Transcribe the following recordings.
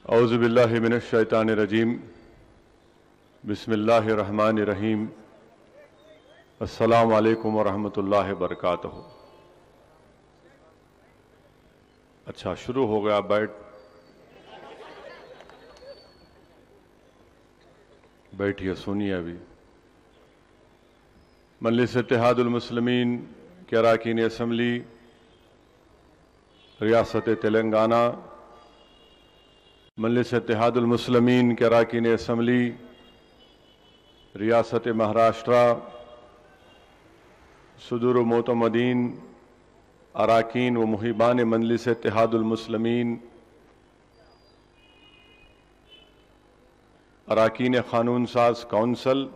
اعوذ باللہ من الشیطان الرجیم بسم اللہ الرحمن الرحیم السلام علیکم ورحمۃ اللہ وبرکاتہ۔ اچھا شروع ہو گیا، بیٹھیے سنیے۔ ابھی مجلس اتحاد المسلمین کے اراکین اسمبلی ریاست تلنگانہ، مجلس اتحاد المسلمین کے اراکین اسمبلی ریاست مہاراشٹرا، صدور و معتمدین اراکین و محبان مجلس اتحاد المسلمین، اراکین قانون ساز کونسل،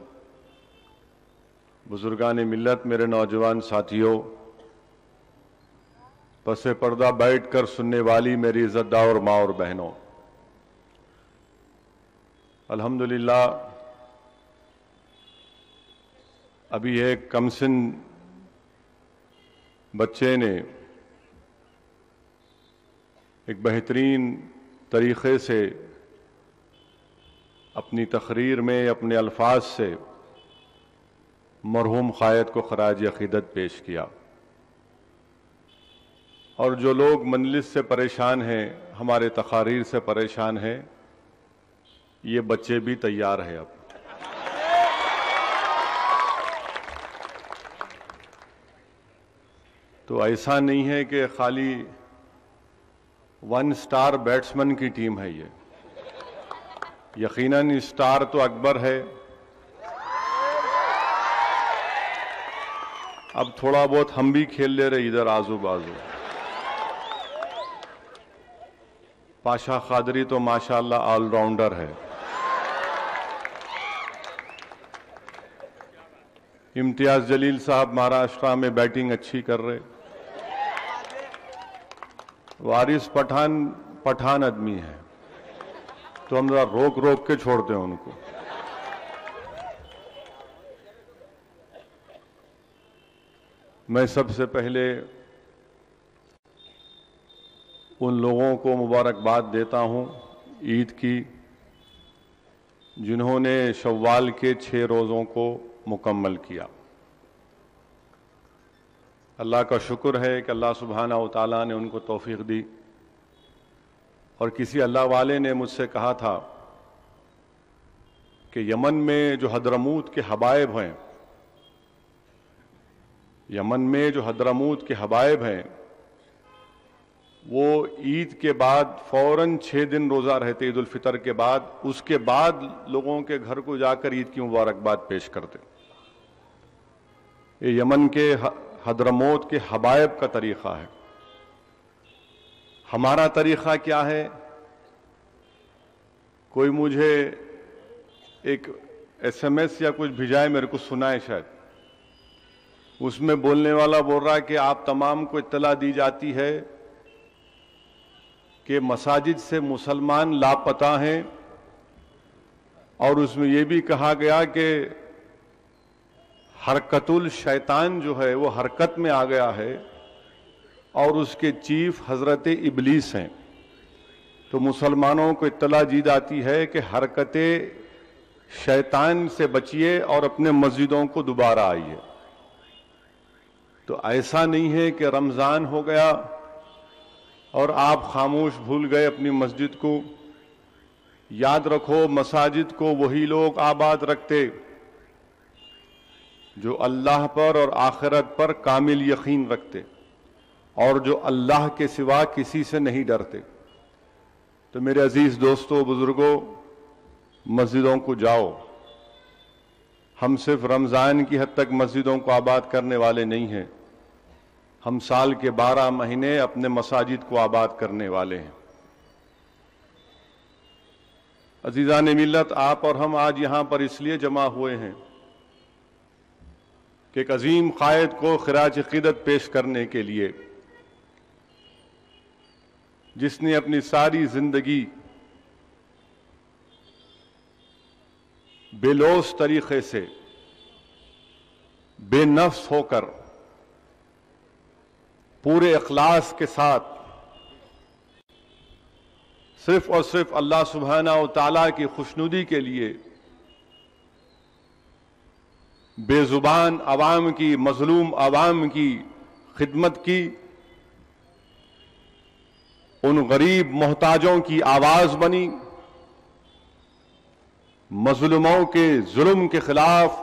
بزرگان ملت، میرے نوجوان ساتھیوں، پس پردہ بیٹھ کر سننے والی میری عزت دار ماں اور بہنوں، الحمدللہ ابھی ایک کمسن بچے نے ایک بہترین طریقے سے اپنی تقریر میں اپنے الفاظ سے مرحوم قائد کو خراج عقیدت پیش کیا، اور جو لوگ مجلس سے پریشان ہیں، ہمارے تقاریر سے پریشان ہیں، یہ بچے بھی تیار ہیں۔ اب تو ایسا نہیں ہے کہ خالی 1 سٹار بیٹسمین کی ٹیم ہے، یہ یقیناً سٹار تو اکبر ہے، اب تھوڑا بہت ہم بھی کھیل لے رہے ادھر آزو بازو۔ پاشا قادری تو ماشاءاللہ آل راؤنڈر ہے، امتیاز جلیل صاحب مہاراشٹرا میں بیٹنگ اچھی کر رہے، وارث پٹھان آدمی ہے، تو ہم ذرا روک روک کے چھوڑتے ہیں ان کو۔ میں سب سے پہلے ان لوگوں کو مبارکباد دیتا ہوں عید کی، جنہوں نے شوال کے 6 روزوں کو مکمل کیا۔ اللہ کا شکر ہے کہ اللہ سبحانہ و تعالیٰ نے ان کو توفیق دی، اور کسی اللہ والے نے مجھ سے کہا تھا کہ یمن میں جو حضرموت کے حبائب ہیں، وہ عید کے بعد فوراً 6 دن روزہ رہتے، عید الفطر کے بعد، اس کے بعد لوگوں کے گھر کو جا کر عید کی مبارکباد پیش کرتے۔ یہ یمن کے حضرموت کے حبائب کا طریقہ ہے۔ ہمارا طریقہ کیا ہے؟ کوئی مجھے ایک SMS یا کچھ بھیجائے، میرے کو سنائے شاید، اس میں بولنے والا بول رہا ہے کہ آپ تمام کو اطلاع دی جاتی ہے کہ مساجد سے مسلمان لاپتہ ہیں، اور اس میں یہ بھی کہا گیا کہ حرکت الشیطان جو ہے وہ حرکت میں آ گیا ہے، اور اس کے چیف حضرت ابلیس ہیں۔ تو مسلمانوں کو اطلاع دی جاتی ہے کہ حرکت شیطان سے بچیے اور اپنے مسجدوں کو دوبارہ آئیے۔ تو ایسا نہیں ہے کہ رمضان ہو گیا اور آپ خاموش بھول گئے اپنی مسجد کو۔ یاد رکھو، مساجد کو وہی لوگ آباد رکھتے جو اللہ پر اور آخرت پر کامل یقین رکھتے، اور جو اللہ کے سوا کسی سے نہیں ڈرتے۔ تو میرے عزیز دوستو، بزرگوں، مسجدوں کو جاؤ۔ ہم صرف رمضان کی حد تک مسجدوں کو آباد کرنے والے نہیں ہیں، ہم سال کے 12 مہینے اپنے مساجد کو آباد کرنے والے ہیں۔ عزیزان ملت، آپ اور ہم آج یہاں پر اس لیے جمع ہوئے ہیں کہ ایک عظیم قائد کو خراج عقیدت پیش کرنے کے لیے، جس نے اپنی ساری زندگی بے لوث طریقے سے، بے نفس ہو کر، پورے اخلاص کے ساتھ صرف اور صرف اللہ سبحانہ و تعالیٰ کی خوشنودی کے لیے بے زبان عوام کی، مظلوم عوام کی خدمت کی، ان غریب محتاجوں کی آواز بنی، مظلوموں کے ظلم کے خلاف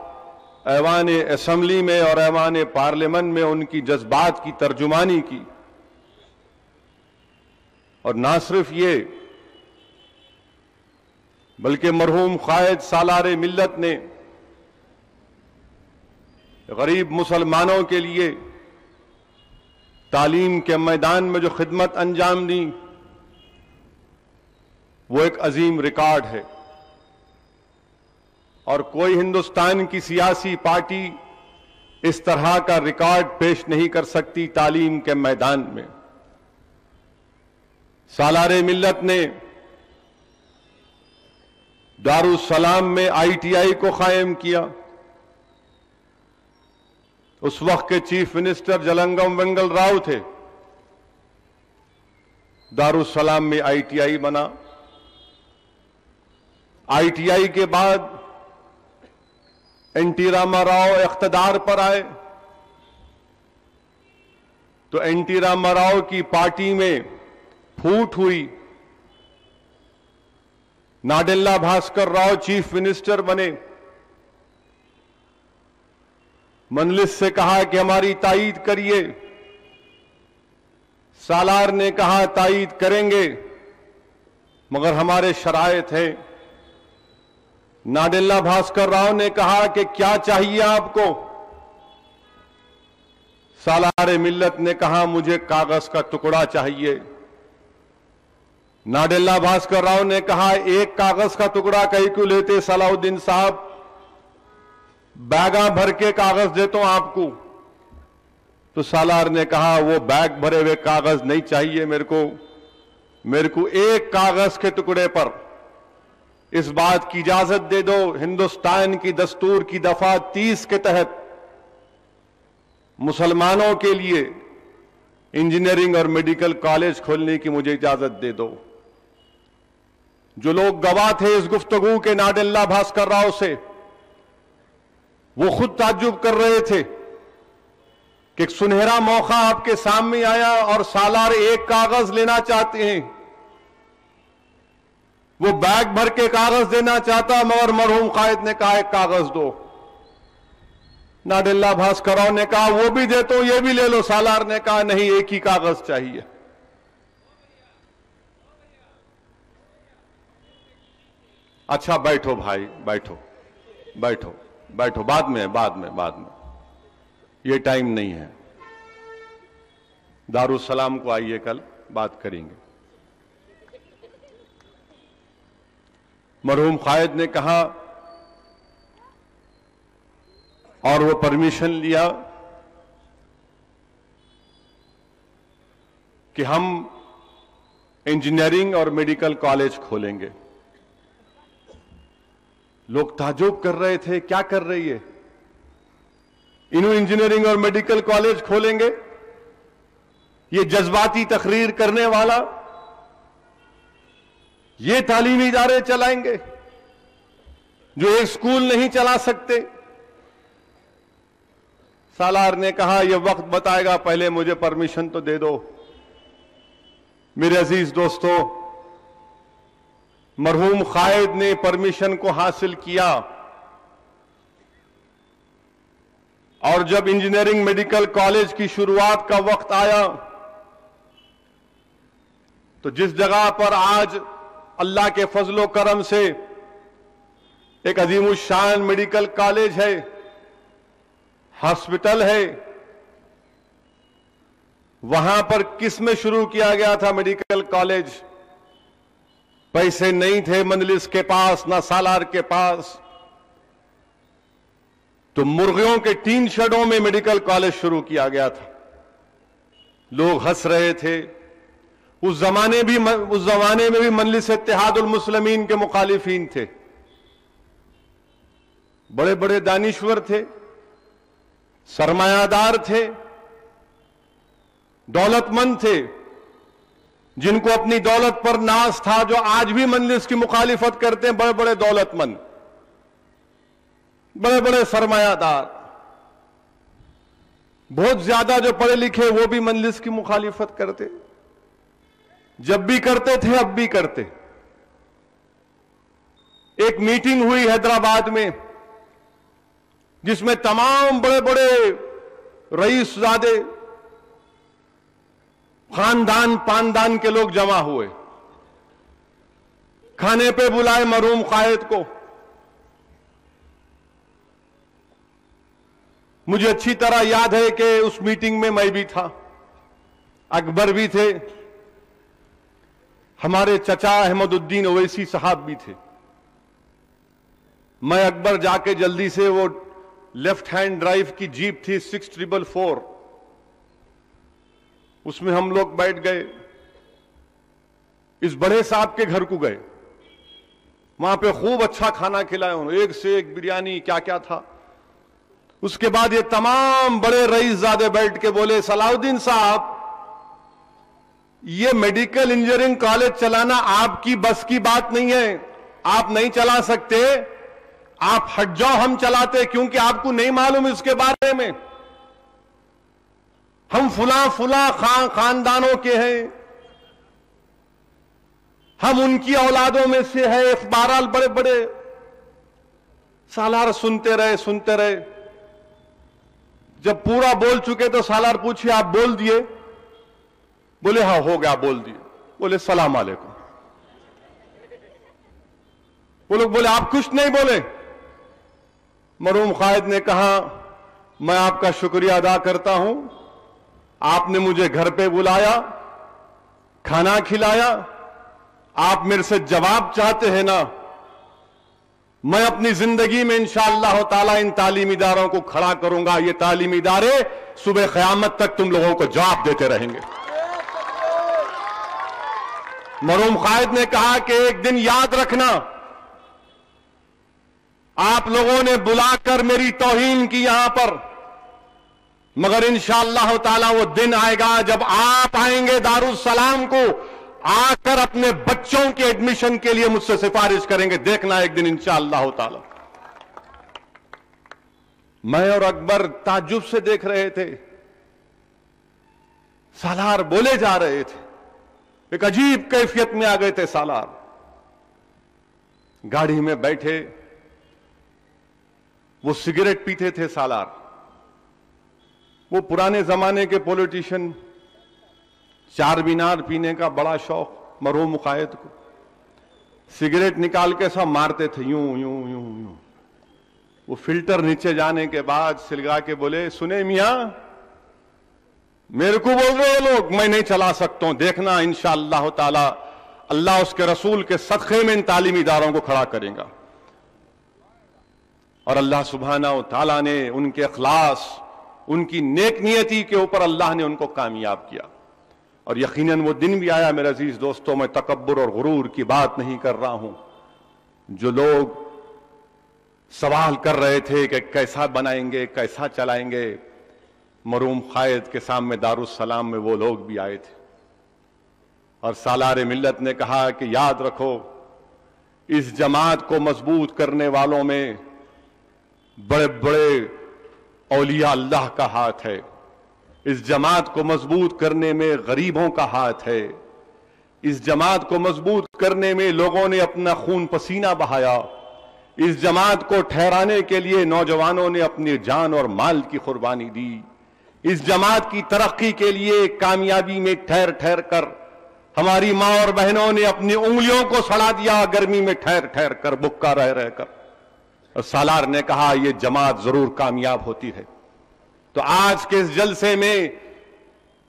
ایوان اسمبلی میں اور ایوان پارلیمنٹ میں ان کی جذبات کی ترجمانی کی۔ اور نہ صرف یہ بلکہ مرحوم قائد سالار ملت نے غریب مسلمانوں کے لیے تعلیم کے میدان میں جو خدمت انجام دی وہ ایک عظیم ریکارڈ ہے، اور کوئی ہندوستان کی سیاسی پارٹی اس طرح کا ریکارڈ پیش نہیں کر سکتی تعلیم کے میدان میں۔ سالار ملت نے دارالسلام میں ITI کو قائم کیا۔ اس وقت کے چیف منسٹر جلنگم وینگل راؤ تھے۔ دارالسلام میں ITI بنا۔ ITI کے بعد این ٹی راما راؤ اقتدار پر آئے تو این ٹی راما راؤ کی پارٹی میں پھوٹ ہوئی، ناڈیلا بھاسکر راؤ چیف منسٹر بنے۔ مجلس سے کہا کہ ہماری تائید کریے، سالار نے کہا تائید کریں گے مگر ہمارے شرائط ہیں۔ ناڈیلا بھاسکر راؤ نے کہا کہ کیا چاہیے آپ کو؟ سالار ملت نے کہا مجھے کاغذ کا ٹکڑا چاہیے۔ ناڈیلا بھاسکر راؤ نے کہا ایک کاغذ کا ٹکڑا کہیں کیوں لیتے صلاح الدین صاحب، بیگاں بھر کے کاغذ دیتا ہوں آپ کو۔ تو سالار نے کہا وہ بیگ بھرے ہوئے کاغذ نہیں چاہیے میرے کو ایک کاغذ کے ٹکڑے پر اس بات کی اجازت دے دو، ہندوستان کی دستور کی دفعہ 30 کے تحت مسلمانوں کے لیے انجینئرنگ اور میڈیکل کالج کھولنے کی مجھے اجازت دے دو۔ جو لوگ گواہ تھے اس گفتگو کے ناڈیلا بھاسکر راؤ سے، وہ خود تعجب کر رہے تھے کہ ایک سنہرا موقع آپ کے سامنے آیا اور سالار ایک کاغذ لینا چاہتے ہیں، وہ بیگ بھر کے کاغذ دینا چاہتا مگر مرحوم قائد نے کہا ایک کاغذ دو۔ ناڈیلا بھاسکر راؤ نے کہا وہ بھی دیتا ہوں، یہ بھی لے لو۔ سالار نے کہا نہیں، ایک ہی کاغذ چاہیے۔ اچھا بیٹھو بھائی، بیٹھو بیٹھو بیٹھو، بعد میں یہ ٹائم نہیں ہے۔ دارالسلام کو آئیے، کل بات کریں گے۔ مرحوم قائد نے کہا اور وہ پرمیشن لیا کہ ہم انجینئرنگ اور میڈیکل کالج کھولیں گے۔ لوگ تعجب کر رہے تھے، کیا کر رہی ہے؟ انہوں انجینئرنگ اور میڈیکل کالج کھولیں گے؟ یہ جذباتی تقریر کرنے والا یہ تعلیمی ادارے چلائیں گے جو ایک سکول نہیں چلا سکتے؟ سالار نے کہا یہ وقت بتائے گا، پہلے مجھے پرمیشن تو دے دو۔ میرے عزیز دوستو، مرحوم قائد نے پرمیشن کو حاصل کیا، اور جب انجینئرنگ میڈیکل کالج کی شروعات کا وقت آیا تو جس جگہ پر آج اللہ کے فضل و کرم سے ایک عظیم الشان میڈیکل کالج ہے، ہاسپٹل ہے، وہاں پر کس میں شروع کیا گیا تھا میڈیکل کالج؟ پیسے نہیں تھے مجلس کے پاس، نہ سالار کے پاس، تو مرغیوں کے ٹین شیڈوں میں میڈیکل کالج شروع کیا گیا تھا۔ لوگ ہنس رہے تھے۔ اس زمانے میں بھی مجلس اتحاد المسلمین کے مخالفین تھے، بڑے بڑے دانشور تھے، سرمایہ دار تھے، دولت مند تھے، جن کو اپنی دولت پر ناز تھا، جو آج بھی مجلس کی مخالفت کرتے ہیں، بڑے بڑے دولت مند، بڑے بڑے سرمایہ دار، بہت زیادہ جو پڑھے لکھے وہ بھی مجلس کی مخالفت کرتے، جب بھی کرتے تھے اب بھی کرتے۔ ایک میٹنگ ہوئی حیدرآباد میں جس میں تمام بڑے بڑے رئیس زادے، خاندان پاندان کے لوگ جمع ہوئے، کھانے پہ بلائے مرحوم قائد کو۔ مجھے اچھی طرح یاد ہے کہ اس میٹنگ میں بھی تھا، اکبر بھی تھے، ہمارے چچا احمد الدین اویسی صاحب بھی تھے۔ میں اکبر جا کے جلدی سے، وہ لیفٹ ہینڈ ڈرائیو کی جیپ تھی 6444، اس میں ہم لوگ بیٹھ گئے، اس بڑے صاحب کے گھر کو گئے، وہاں پہ خوب اچھا کھانا کھلایا انہوں نے، ایک سے ایک بریانی، کیا کیا تھا۔ اس کے بعد یہ تمام بڑے رئیس زادے بیٹھ کے بولے، صلاح الدین صاحب، یہ میڈیکل انجینئرنگ کالج چلانا آپ کی بس کی بات نہیں ہے، آپ نہیں چلا سکتے، آپ ہٹ جاؤ، ہم چلاتے، کیونکہ آپ کو نہیں معلوم اس کے بارے میں، ہم فلاں فلاں خاندانوں کے ہیں، ہم ان کی اولادوں میں سے ہے، بہرحال بڑے بڑے۔ سالار سنتے رہے، جب پورا بول چکے تو سالار پوچھے، آپ بول دیے؟ بولے ہاں ہو گیا، بول دیے۔ بولے السلام علیکم۔ وہ لوگ بولے آپ کچھ نہیں بولے؟ مرحوم قائد نے کہا، میں آپ کا شکریہ ادا کرتا ہوں، آپ نے مجھے گھر پہ بلایا، کھانا کھلایا، آپ میرے سے جواب چاہتے ہیں نا، میں اپنی زندگی میں انشاءاللہ تعالی ان تعلیمی اداروں کو کھڑا کروں گا، یہ تعلیمی ادارے صبح قیامت تک تم لوگوں کو جواب دیتے رہیں گے۔ مرحوم قائد نے کہا کہ ایک دن یاد رکھنا، آپ لوگوں نے بلا کر میری توہین کی یہاں پر، مگر انشاءاللہ تعالی وہ دن آئے گا جب آپ آئیں گے دارالسلام کو، آ کر اپنے بچوں کے ایڈمیشن کے لیے مجھ سے سفارش کریں گے، دیکھنا ایک دن انشاءاللہ تعالی۔ میں اور اکبر تعجب سے دیکھ رہے تھے، سالار بولے جا رہے تھے، ایک عجیب کیفیت میں آ گئے تھے سالار۔ گاڑی میں بیٹھے، وہ سگریٹ پیتے تھے سالار، وہ پرانے زمانے کے پولیٹیشین، چار مینار پینے کا بڑا شوق مرحوم قائد کو، سگریٹ نکال کے سب مارتے تھے یوں یوں یوں یوں۔ وہ فلٹر نیچے جانے کے بعد سلگا کے بولے، سنے میاں، میرے کو بول رہے ہو لوگ، میں نہیں چلا سکتا ہوں، دیکھنا انشاءاللہ تعالی اللہ اس کے رسول کے صدقے میں ان تعلیمی اداروں کو کھڑا کرے گا۔ اور اللہ سبحانہ و تعالیٰ نے ان کے اخلاص، ان کی نیک نیتی کے اوپر اللہ نے ان کو کامیاب کیا۔ اور یقیناً وہ دن بھی آیا میرے عزیز دوستوں، میں تکبر اور غرور کی بات نہیں کر رہا ہوں، جو لوگ سوال کر رہے تھے کہ کیسا بنائیں گے، کیسا چلائیں گے، مرحوم قائد کے سامنے دارالسلام میں وہ لوگ بھی آئے تھے، اور سالار ملت نے کہا کہ یاد رکھو، اس جماعت کو مضبوط کرنے والوں میں بڑے بڑے اولیاء اللہ کا ہاتھ ہے، اس جماعت کو مضبوط کرنے میں غریبوں کا ہاتھ ہے، اس جماعت کو مضبوط کرنے میں لوگوں نے اپنا خون پسینہ بہایا، اس جماعت کو ٹھہرانے کے لیے نوجوانوں نے اپنی جان اور مال کی قربانی دی، اس جماعت کی ترقی کے لیے کامیابی میں ٹھہر ٹھہر کر ہماری ماں اور بہنوں نے اپنی انگلیوں کو سڑا دیا، گرمی میں ٹھہر ٹھہر کر، بھوکا رہ رہ کر۔ اور سالار نے کہا یہ جماعت ضرور کامیاب ہوتی ہے۔ تو آج کے اس جلسے میں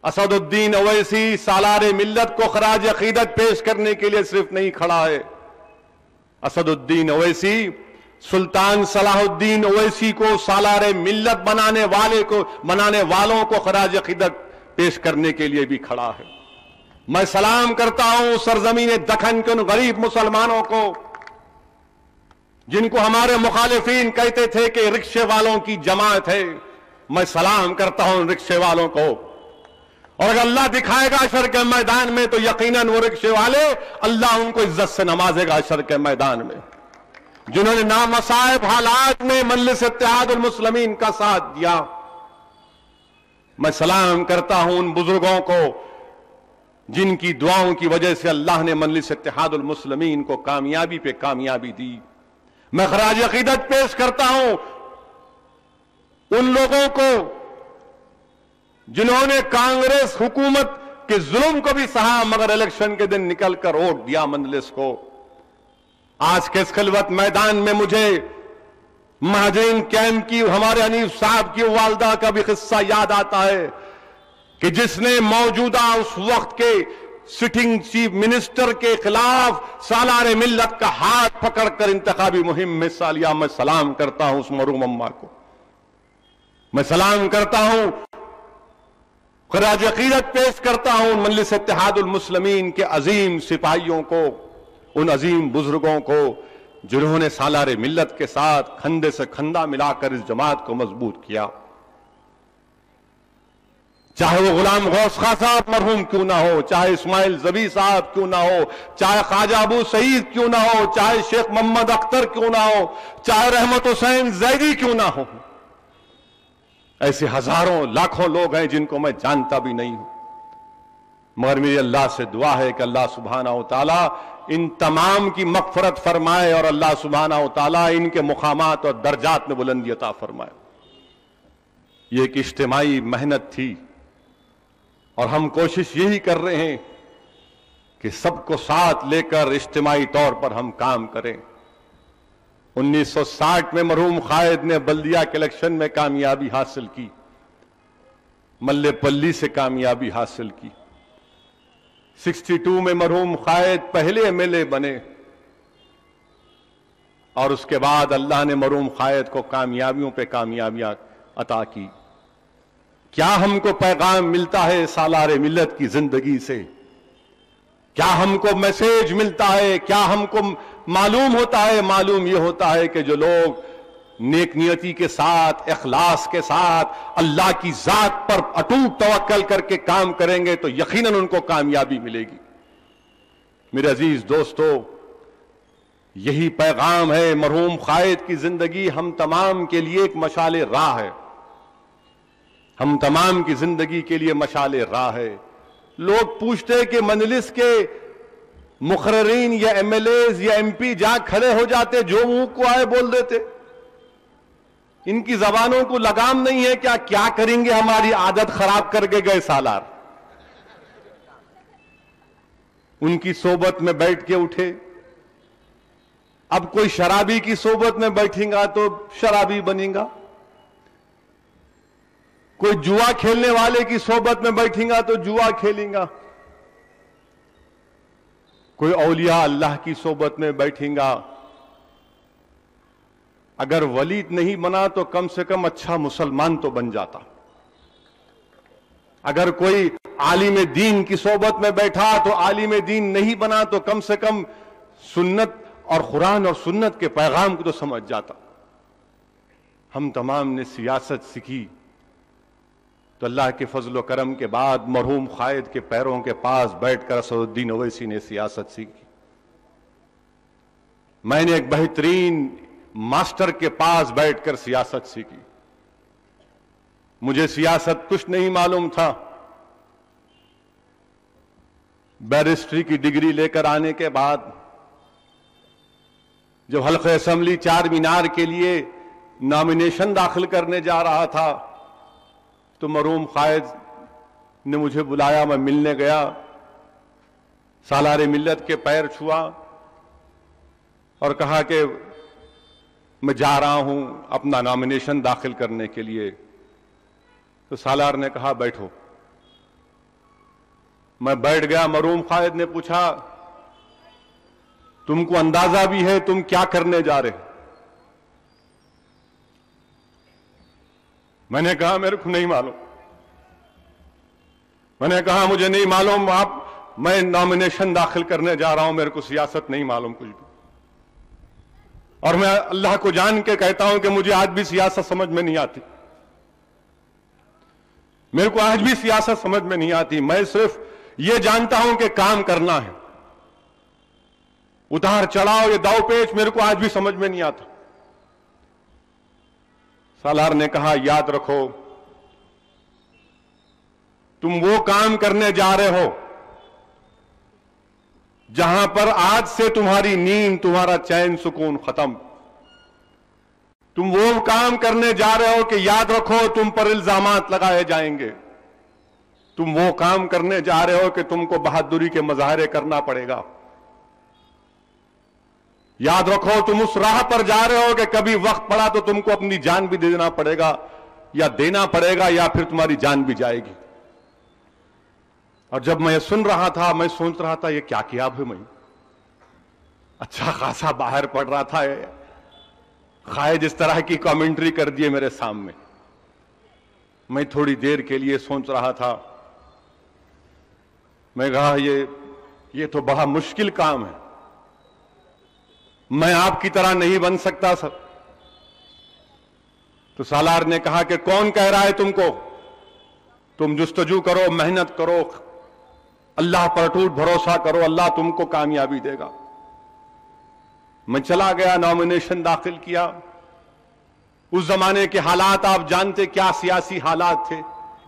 اسد الدین اویسی سالار ملت کو خراج عقیدت پیش کرنے کے لیے صرف نہیں کھڑا ہے، اسد الدین اویسی سلطان صلاح الدین اویسی کو سالار ملت بنانے والوں کو خراج عقیدت پیش کرنے کے لیے بھی کھڑا ہے۔ میں سلام کرتا ہوں سرزمین دکن کے ان غریب مسلمانوں کو جن کو ہمارے مخالفین کہتے تھے کہ رکشے والوں کی جماعت ہے، میں سلام کرتا ہوں رکشے والوں کو، اور اگر اللہ دکھائے گا حشر کے میدان میں تو یقیناً وہ رکشے والے اللہ ان کو عزت سے نوازے گا حشر کے میدان میں، جنہوں نے نامصائب حالات میں مجلس اتحاد المسلمین کا ساتھ دیا۔ میں سلام کرتا ہوں ان بزرگوں کو جن کی دعاؤں کی وجہ سے اللہ نے مجلس اتحاد المسلمین کو کامیابی پہ کامیابی دی۔ میں خراج عقیدت پیش کرتا ہوں ان لوگوں کو جنہوں نے کانگریس حکومت کے ظلم کو بھی سہا مگر الیکشن کے دن نکل کر ووٹ دیا مجلس کو۔ آج کے اس خلوت میدان میں مجھے مہاجرین کیمپ کی ہمارے حنیف صاحب کی والدہ کا بھی قصہ یاد آتا ہے کہ جس نے موجودہ اس وقت کے سٹنگ چیف منسٹر کے خلاف سالار ملت کا ہاتھ پکڑ کر انتخابی مہم میں حصہ لیا۔ میں سلام کرتا ہوں اس مرحوم اماں کو، میں سلام کرتا ہوں، خراج عقیدت پیش کرتا ہوں مجلس اتحاد المسلمین کے عظیم سپاہیوں کو، ان عظیم بزرگوں کو جنہوں نے سالار ملت کے ساتھ کھندے سے کھندا ملا کر اس جماعت کو مضبوط کیا۔ چاہے وہ غلام غوث خاں صاحب مرحوم کیوں نہ ہو، چاہے اسماعیل زبی صاحب کیوں نہ ہو، چاہے خواجہ ابو سعید کیوں نہ ہو، چاہے شیخ محمد اختر کیوں نہ ہو، چاہے رحمت حسین زیدی کیوں نہ ہو، ایسے ہزاروں لاکھوں لوگ ہیں جن کو میں جانتا بھی نہیں ہوں، مگر میری اللہ سے دعا ہے کہ اللہ سبحانہ و تعالی ان تمام کی مغفرت فرمائے اور اللہ سبحانہ و تعالی ان کے مقامات اور درجات میں بلندی عطا فرمائے۔ یہ ایک اجتماعی محنت تھی اور ہم کوشش یہی کر رہے ہیں کہ سب کو ساتھ لے کر اجتماعی طور پر ہم کام کریں۔ 1960 میں مرحوم قائد نے بلدیہ کے الیکشن میں کامیابی حاصل کی، ملے پلی سے کامیابی حاصل کی۔ 62 میں مرحوم قائد پہلے MLA بنے اور اس کے بعد اللہ نے مرحوم قائد کو کامیابیوں پہ کامیابیاں عطا کی۔ کیا ہم کو پیغام ملتا ہے سالار ملت کی زندگی سے؟ کیا ہم کو میسیج ملتا ہے؟ کیا ہم کو معلوم ہوتا ہے؟ معلوم یہ ہوتا ہے کہ جو لوگ نیک نیتی کے ساتھ، اخلاص کے ساتھ اللہ کی ذات پر اٹوٹ توکل کر کے کام کریں گے تو یقیناً ان کو کامیابی ملے گی۔ میرے عزیز دوستو، یہی پیغام ہے مرحوم قائد کی زندگی ہم تمام کے لیے ایک مشعل راہ ہے، ہم تمام کی زندگی کے لیے مشعل راہ ہے۔ لوگ پوچھتے کہ مجلس کے مقررین یا MLAs یا MP جہاں کھڑے ہو جاتے جو منہ کو آئے بول دیتے، ان کی زبانوں کو لگام نہیں ہے کیا کریں گے؟ ہماری عادت خراب کر کے گئے سالار، ان کی صحبت میں بیٹھ کے اٹھے، اب کوئی شرابی کی صحبت میں بیٹھیں گا تو شرابی بنیں گا، کوئی جوا کھیلنے والے کی صحبت میں بیٹھیں گا تو جوا کھیلیں گا، کوئی اولیاء اللہ کی صحبت میں بیٹھیں گا، اگر ولی نہیں بنا تو کم سے کم اچھا مسلمان تو بن جاتا، اگر کوئی عالم دین کی صحبت میں بیٹھا تو عالم دین نہیں بنا تو کم سے کم سنت اور قرآن اور سنت کے پیغام کو تو سمجھ جاتا۔ ہم تمام نے سیاست سیکھی تو اللہ کے فضل و کرم کے بعد مرحوم قائد کے پیروں کے پاس بیٹھ کر اسد الدین اویسی نے سیاست سیکھی۔ میں نے ایک بہترین ماسٹر کے پاس بیٹھ کر سیاست سیکھی۔ مجھے سیاست کچھ نہیں معلوم تھا، بیرسٹری کی ڈگری لے کر آنے کے بعد جب حلقہ اسمبلی چار مینار کے لیے نامینیشن داخل کرنے جا رہا تھا تو مرحوم قائد نے مجھے بلایا، میں ملنے گیا، سالار ملت کے پیر چھوا اور کہا کہ میں جا رہا ہوں اپنا نامینیشن داخل کرنے کے لیے۔ تو سالار نے کہا بیٹھو۔ میں بیٹھ گیا۔ مرحوم قائد نے پوچھا تم کو اندازہ بھی ہے تم کیا کرنے جا رہے؟ میں نے کہا میرے کو نہیں معلوم۔ میں نے کہا مجھے نہیں معلوم، میں نامینیشن داخل کرنے جا رہا ہوں، میرے کو سیاست نہیں معلوم کچھ بھی، اور میں اللہ کو جان کے کہتا ہوں کہ مجھے آج بھی سیاست سمجھ میں نہیں آتی۔ میرے کو آج بھی سیاست سمجھ میں نہیں آتی. میں صرف یہ جانتا ہوں کہ کام کرنا ہے. اتار چڑھاؤ یہ داؤ پیچ میرے کو آج بھی سمجھ میں نہیں آتا. سالار نے کہا یاد رکھو تم وہ کام کرنے جا رہے ہو جہاں پر آج سے تمہاری نیند تمہارا چین سکون ختم. تم وہ کام کرنے جا رہے ہو کہ یاد رکھو تم پر الزامات لگائے جائیں گے. تم وہ کام کرنے جا رہے ہو کہ تم کو بہادری کے مظاہرے کرنا پڑے گا. یاد رکھو تم اس راہ پر جا رہے ہو کہ کبھی وقت پڑا تو تم کو اپنی جان بھی دینا پڑے گا یا پھر تمہاری جان بھی جائے گی. اور جب میں یہ سن رہا تھا میں سوچ رہا تھا یہ کیا کیا اب میں اچھا خاصا باہر پڑ رہا تھا. خواہد اس طرح کی کامنٹری کر دیے میرے سامنے. میں تھوڑی دیر کے لیے سوچ رہا تھا. میں کہا یہ تو بڑا مشکل کام ہے. میں آپ کی طرح نہیں بن سکتا سر. تو سالار نے کہا کہ کون کہہ رہا ہے تم کو؟ تم جستجو کرو محنت کرو اللہ پر ٹوٹ بھروسہ کرو اللہ تم کو کامیابی دے گا. میں چلا گیا نامینیشن داخل کیا. اس زمانے کے حالات آپ جانتے کیا سیاسی حالات تھے.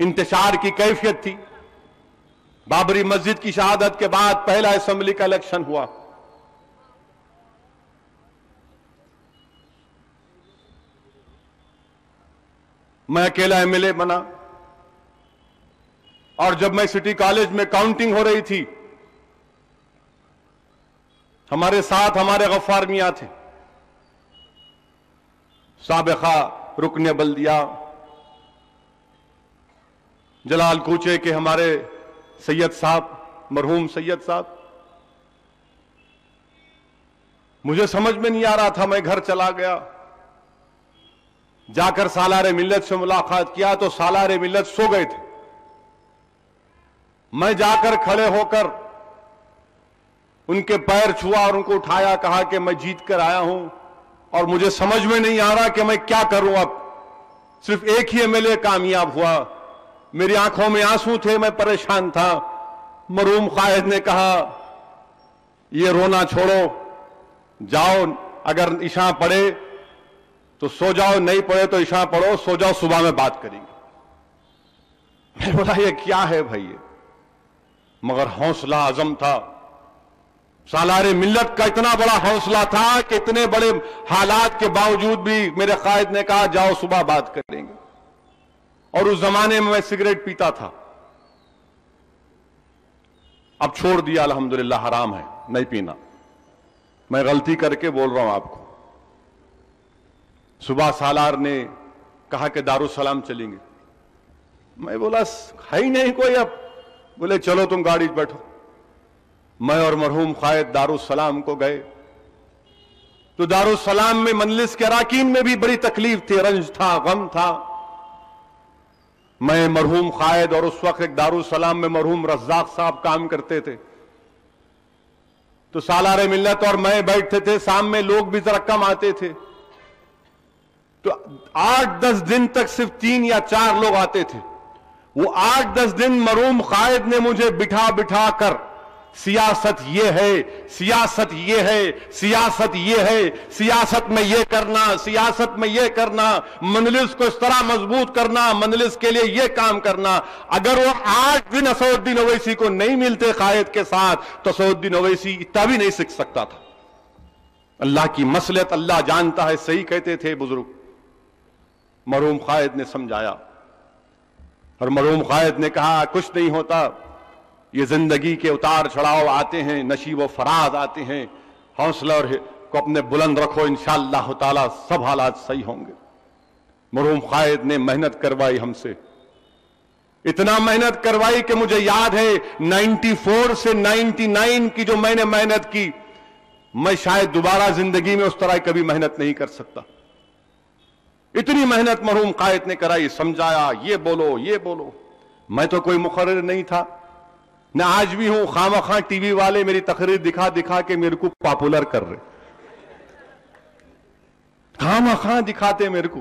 انتشار کی کیفیت تھی. بابری مسجد کی شہادت کے بعد پہلا اسمبلی کا الیکشن ہوا. میں اکیلا ایم ایل اے بنا اور جب میں سٹی کالج میں کاؤنٹنگ ہو رہی تھی ہمارے ساتھ ہمارے غفار میاں تھے سابقہ رکن بلدیہ جلال کوچے کے ہمارے سید صاحب مرحوم سید صاحب. مجھے سمجھ میں نہیں آ رہا تھا. میں گھر چلا گیا جا کر سالار ملت سے ملاقات کیا تو سالار ملت سو گئے تھے. میں جا کر کھڑے ہو کر ان کے پیر چھوا اور ان کو اٹھایا کہا کہ میں جیت کر آیا ہوں اور مجھے سمجھ میں نہیں آ رہا کہ میں کیا کروں. اب صرف ایک ہی ایم ایل اے کامیاب ہوا. میری آنکھوں میں آنسو تھے میں پریشان تھا. مرحوم قائد نے کہا یہ رونا چھوڑو جاؤ اگر عشاء پڑھے تو سو جاؤ نہیں پڑھے تو عشاء پڑھو سو جاؤ صبح میں بات کریں گے. میں بولا یہ کیا ہے بھائی مگر حوصلہ عزم تھا. سالار ملت کا اتنا بڑا حوصلہ تھا کہ اتنے بڑے حالات کے باوجود بھی میرے قائد نے کہا جاؤ صبح بات کریں گے. اور اس زمانے میں سگریٹ پیتا تھا. اب چھوڑ دیا الحمدللہ حرام ہے نہیں پینا. میں غلطی کر کے بول رہا ہوں آپ کو. صبح سالار نے کہا کہ دارالسلام چلیں گے. میں بولا ہے ہی نہیں کوئی. اب بولے چلو تم گاڑی بیٹھو. میں اور مرحوم قائد دارالسلام کو گئے تو دارالسلام میں مجلس کے اراکین میں بھی بڑی تکلیف تھی رنج تھا غم تھا. میں مرحوم قائد اور اس وقت ایک دارالسلام میں مرحوم رزاق صاحب کام کرتے تھے تو سالار ملت اور میں بیٹھتے تھے. سامنے لوگ بھی ذرا کم آتے تھے تو 8-10 دن تک صرف 3 یا 4 لوگ آتے تھے. وہ 8-10 دن مرحوم قائد نے مجھے بٹھا بٹھا کر سیاست یہ ہے سیاست یہ ہے سیاست یہ ہے سیاست میں یہ کرنا سیاست میں یہ کرنا مجلس کو اس طرح مضبوط کرنا مجلس کے لیے یہ کام کرنا. اگر وہ 8 دن اسد الدین اویسی کو نہیں ملتے قائد کے ساتھ تو اسد الدین اویسی اتنا بھی نہیں سیکھ سکتا تھا. اللہ کی مصلحت اللہ جانتا ہے صحیح کہتے تھے بزرگ. مرحوم قائد نے سمجھایا اور مرحوم قائد نے کہا کچھ نہیں ہوتا. یہ زندگی کے اتار چڑھاؤ آتے ہیں نشیب و فراز آتے ہیں. حوصلہ اور کو اپنے بلند رکھو انشاءاللہ تعالی سب حالات صحیح ہوں گے. مرحوم قائد نے محنت کروائی ہم سے. اتنا محنت کروائی کہ مجھے یاد ہے 94 سے 99 کی جو میں نے محنت کی میں شاید دوبارہ زندگی میں اس طرح کبھی محنت نہیں کر سکتا. اتنی محنت مرحوم قائد نے کرائی. سمجھایا یہ بولو یہ بولو. میں تو کوئی مقرر نہیں تھا نہ آج بھی ہوں. خواہ ٹی وی والے میری تقریر دکھا دکھا کے میرے کو پاپولر کر رہے. خواہ دکھاتے میرے کو.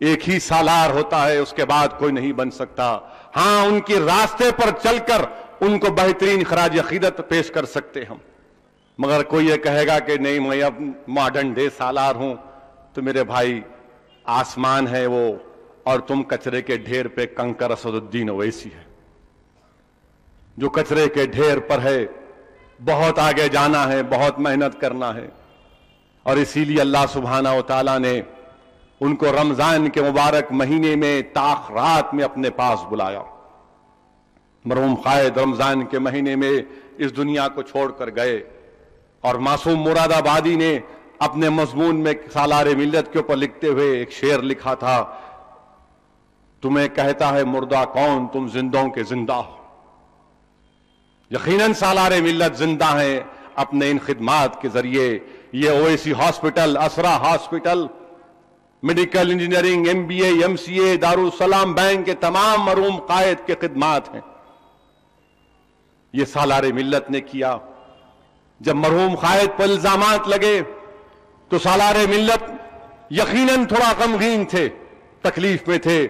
ایک ہی سالار ہوتا ہے, اس کے بعد کوئی نہیں بن سکتا. ہاں, ان کے راستے پر چل کر ان کو بہترین خراج عقیدت پیش کر سکتے ہم, مگر کوئی یہ کہے گا کہ نہیں میں اب ماڈرن ڈے سالار ہوں, تو میرے بھائی آسمان ہے وہ اور تم کچرے کے ڈھیر پہ کنکر اسد الدین اویسی ہے جو کچرے کے ڈھیر پر ہے. بہت آگے جانا ہے, بہت محنت کرنا ہے, اور اسی لیے اللہ سبحانہ و تعالیٰ نے ان کو رمضان کے مبارک مہینے میں تاخرات میں اپنے پاس بلایا. مرحوم قائد رمضان کے مہینے میں اس دنیا کو چھوڑ کر گئے, اور معصوم مراد آبادی نے اپنے مضمون میں سالار ملت کے اوپر لکھتے ہوئے ایک شعر لکھا تھا, تمہیں کہتا ہے مردہ کون تم زندوں کے زندہ ہو. یقیناً سالار ملت زندہ ہیں اپنے ان خدمات کے ذریعے. یہ Owaisi hospital, Esra hospital, medical engineering, MBA, MCA, Darussalam bank کے تمام مرحوم قائد کے خدمات ہیں. یہ سالار ملت نے کیا. جب مرحوم قائد پر الزامات لگے تو سالار ملت یقیناً تھوڑا غمگین تھے, تکلیف میں تھے,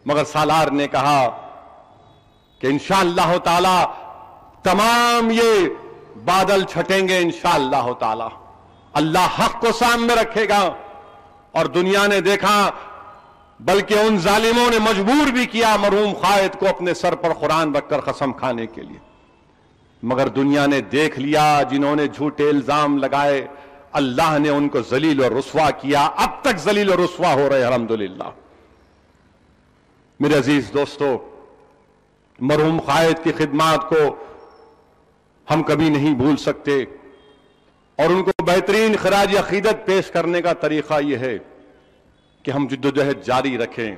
مگر سالار نے کہا کہ انشاءاللہ تعالی تمام یہ بادل چھٹیں گے انشاءاللہ تعالی. اللہ حق کو سامنے رکھے گا. اور دنیا نے دیکھا, بلکہ ان ظالموں نے مجبور بھی کیا مرحوم قائد کو اپنے سر پر قرآن رکھ کر قسم کھانے کے لیے, مگر دنیا نے دیکھ لیا جنہوں نے جھوٹے الزام لگائے اللہ نے ان کو ذلیل اور رسوا کیا. اب تک ذلیل اور رسوا ہو رہے الحمدللہ. میرے عزیز دوستو, مرحوم قائد کی خدمات کو ہم کبھی نہیں بھول سکتے, اور ان کو بہترین خراج عقیدت پیش کرنے کا طریقہ یہ ہے کہ ہم جدوجہد جاری رکھیں,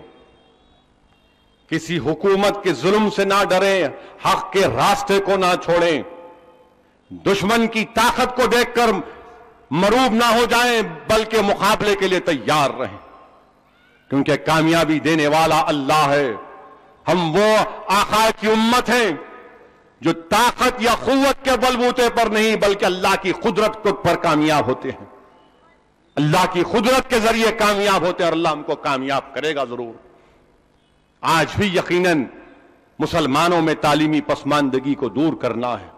کسی حکومت کے ظلم سے نہ ڈریں, حق کے راستے کو نہ چھوڑیں, دشمن کی طاقت کو دیکھ کر مروب نہ ہو جائیں بلکہ مقابلے کے لیے تیار رہیں, کیونکہ کامیابی دینے والا اللہ ہے. ہم وہ آقا کی امت ہیں جو طاقت یا قوت کے بلبوتے پر نہیں بلکہ اللہ کی قدرت پر کامیاب ہوتے ہیں. اللہ کی قدرت کے ذریعے کامیاب ہوتے ہیں, اور اللہ ہم کو کامیاب کرے گا ضرور. آج بھی یقیناً مسلمانوں میں تعلیمی پسماندگی کو دور کرنا ہے,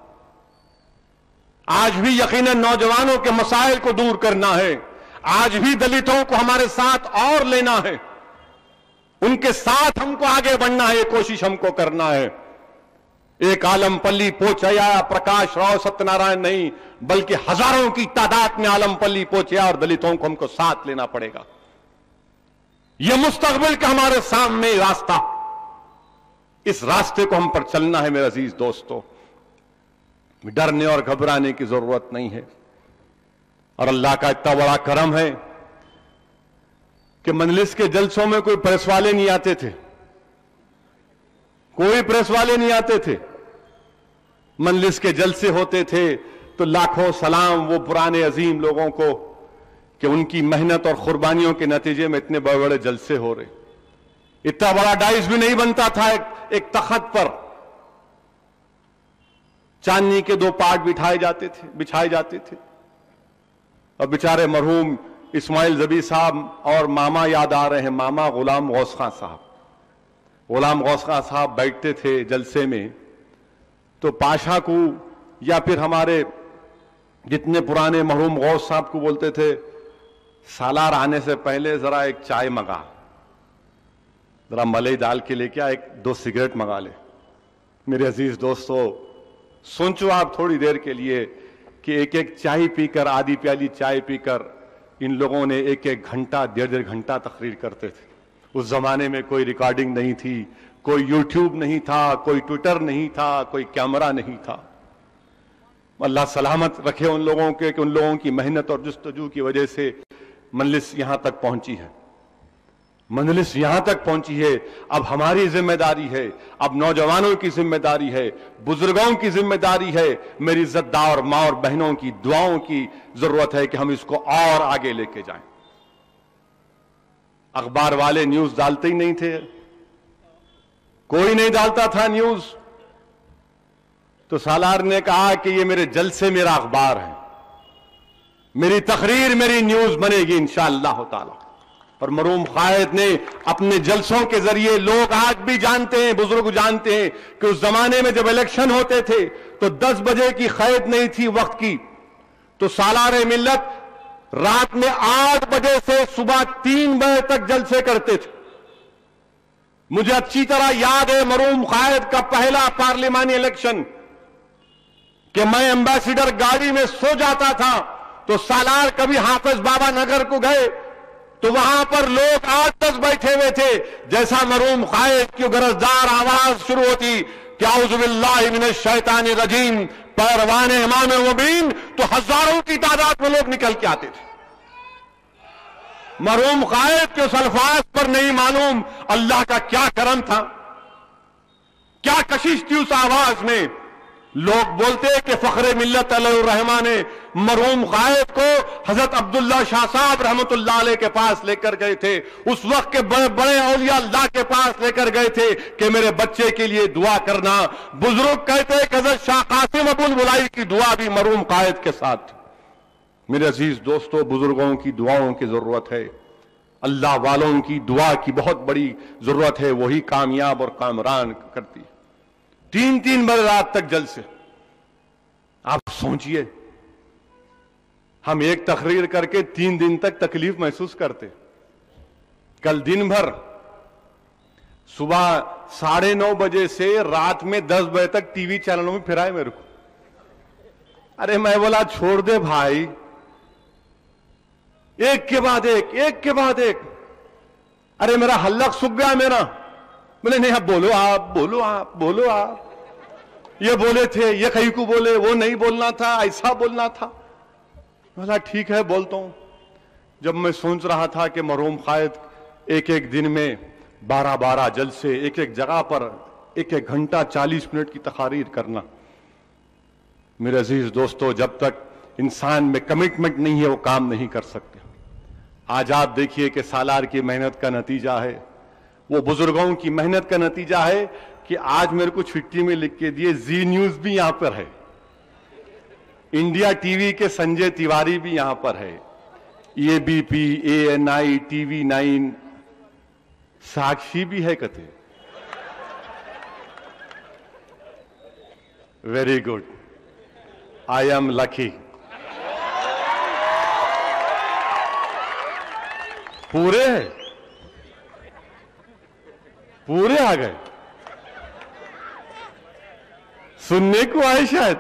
آج بھی یقیناً نوجوانوں کے مسائل کو دور کرنا ہے, آج بھی دلتوں کو ہمارے ساتھ اور لینا ہے, ان کے ساتھ ہم کو آگے بڑھنا ہے, یہ کوشش ہم کو کرنا ہے. ایک عالم پلی پوچھیا پرکاش راؤ ستیہ نارائن نہیں بلکہ ہزاروں کی تعداد میں عالم پلی پوچھیا, اور دلتوں کو ہم کو ساتھ لینا پڑے گا. یہ مستقبل کا ہمارے سامنے راستہ, اس راستے کو ہم پر چلنا ہے. میرے عزیز دوستو, ڈرنے اور گھبرانے کی ضرورت نہیں ہے, اور اللہ کا اتنا بڑا کرم ہے کہ مجلس کے جلسوں میں کوئی پریس والے نہیں آتے تھے, کوئی پریس والے نہیں آتے تھے. مجلس کے جلسے ہوتے تھے تو لاکھوں سلام وہ پرانے عظیم لوگوں کو کہ ان کی محنت اور قربانیوں کے نتیجے میں اتنے بڑے بڑے جلسے ہو رہے. اتنا بڑا ڈائس بھی نہیں بنتا تھا, ایک تخت پر چاندنی کے 2 پارٹ بچھائے جاتے تھے. اور بیچارے مرحوم اسماعیل زبی صاحب اور ماما یاد آ رہے ہیں, ماما غلام غوث خان صاحب. غلام غوث خان صاحب بیٹھتے تھے جلسے میں تو پاشا کو یا پھر ہمارے جتنے پرانے مرحوم غوث صاحب کو بولتے تھے, سالار آنے سے پہلے ذرا ایک چائے منگا, ذرا ملئی ڈال کے لے کے آ, 2 سگریٹ منگا لے. میرے عزیز دوستو, سوچو آپ تھوڑی دیر کے لیے کہ ایک چائے پی کر, آدھی پیالی چائے پی کر ان لوگوں نے 1 گھنٹہ 1.5 گھنٹہ تقریر کرتے تھے. اس زمانے میں کوئی ریکارڈنگ نہیں تھی, کوئی یوٹیوب نہیں تھا, کوئی ٹویٹر نہیں تھا, کوئی کیمرہ نہیں تھا. اللہ سلامت رکھے ان لوگوں کے کہ ان لوگوں کی محنت اور جستجو کی وجہ سے مجلس یہاں تک پہنچی ہے, مجلس یہاں تک پہنچی ہے. اب ہماری ذمہ داری ہے, اب نوجوانوں کی ذمہ داری ہے, بزرگوں کی ذمہ داری ہے, میری عزت دار ماں اور بہنوں کی دعاؤں کی ضرورت ہے کہ ہم اس کو اور آگے لے کے جائیں. اخبار والے نیوز ڈالتے ہی نہیں تھے, کوئی نہیں ڈالتا تھا نیوز. تو سالار نے کہا کہ یہ میرے جلسے میرا اخبار ہے, میری تقریر میری نیوز بنے گی انشاءاللہ تعالی. اور مرحوم قائد نے اپنے جلسوں کے ذریعے، لوگ آج بھی جانتے ہیں، بزرگ جانتے ہیں کہ اس زمانے میں جب الیکشن ہوتے تھے تو 10 بجے کی قید نہیں تھی وقت کی، تو سالار ملت رات میں 8 بجے سے صبح 3 بجے تک جلسے کرتے تھے۔ مجھے اچھی طرح یاد ہے مرحوم قائد کا پہلا پارلیمانی الیکشن کہ میں ایمبیسیڈر گاڑی میں سو جاتا تھا تو سالار کبھی حافظ بابا نگر کو گئے تو وہاں پر لوگ 8-10 بیٹھے ہوئے تھے، جیسا مرحوم قائد کی گرجدار آواز شروع ہوتی کہ اعوذ باللہ من الشیطان الرجیم پیروان امام مبین، تو ہزاروں کی تعداد میں لوگ نکل کے آتے تھے۔ مرحوم قائد کے اس الفاظ پر نہیں معلوم اللہ کا کیا کرم تھا، کیا کشش تھی اس آواز میں۔ لوگ بولتے کہ فخر ملت علیہ الرحمہ نے مرحوم قائد کو حضرت عبداللہ شاہ صاحب رحمت اللہ علیہ کے پاس لے کر گئے تھے، اس وقت کے بڑے بڑے اولیاء اللہ کے پاس لے کر گئے تھے کہ میرے بچے کے لیے دعا کرنا۔ بزرگ کہتے کہ حضرت شاہ قاسم ابو الولائی کی دعا بھی مرحوم قائد کے ساتھ تھی۔ میرے عزیز دوستو، بزرگوں کی دعاؤں کی ضرورت ہے، اللہ والوں کی دعا کی بہت بڑی ضرورت ہے، وہی کامیاب اور کامران کرتی ہے۔ 3 بجے رات تک جلسے، آپ سوچئے ہم ایک تقریر کر کے 3 دن تک تکلیف محسوس کرتے۔ کل دن بھر صبح 9:30 بجے سے رات میں 10 بجے تک ٹی وی چینلوں میں پھرائے میرے کو۔ ارے میں بولا چھوڑ دے بھائی، ایک کے بعد ایک، ارے میرا حلق سوکھ گیا میرا۔ بولے نہیں، اب بولو آپ یہ بولے تھے، یہ کہیں کو بولے، وہ نہیں بولنا تھا، ایسا بولنا تھا۔ بولا ٹھیک ہے بولتا ہوں۔ جب میں سوچ رہا تھا کہ مرحوم قائد ایک دن میں 12 جلسے، ایک جگہ پر 1 گھنٹہ 40 منٹ کی تقاریر کرنا، میرے عزیز دوستو، جب تک انسان میں کمٹمنٹ نہیں ہے وہ کام نہیں کر سکتے۔ آج آپ دیکھیے کہ سالار کی محنت کا نتیجہ ہے، وہ بزرگوں کی محنت کا نتیجہ ہے کہ آج میرے کو چھٹی میں لکھ کے دیے زی نیوز بھی یہاں پر ہے، انڈیا ٹی وی کے سنجے تیواری بھی یہاں پر ہے، ABP، ANI، TV9، ساکشی بھی ہے کتے۔ ویری گڈ، آئی ایم لکی۔ پورے آ گئے، سننے کو آئے شاید۔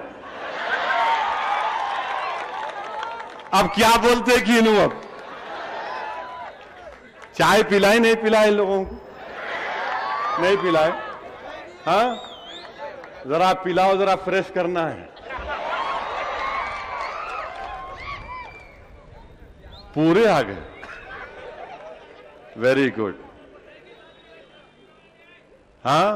اب کیا بولتے کینوں؟ اب چائے پلائے نہیں پلائے لوگوں کو؟ نہیں پلائے؟ ہاں ذرا پلاؤ، ذرا فریش کرنا ہے۔ پورے آ گئے، ویری گڈ۔ ہاں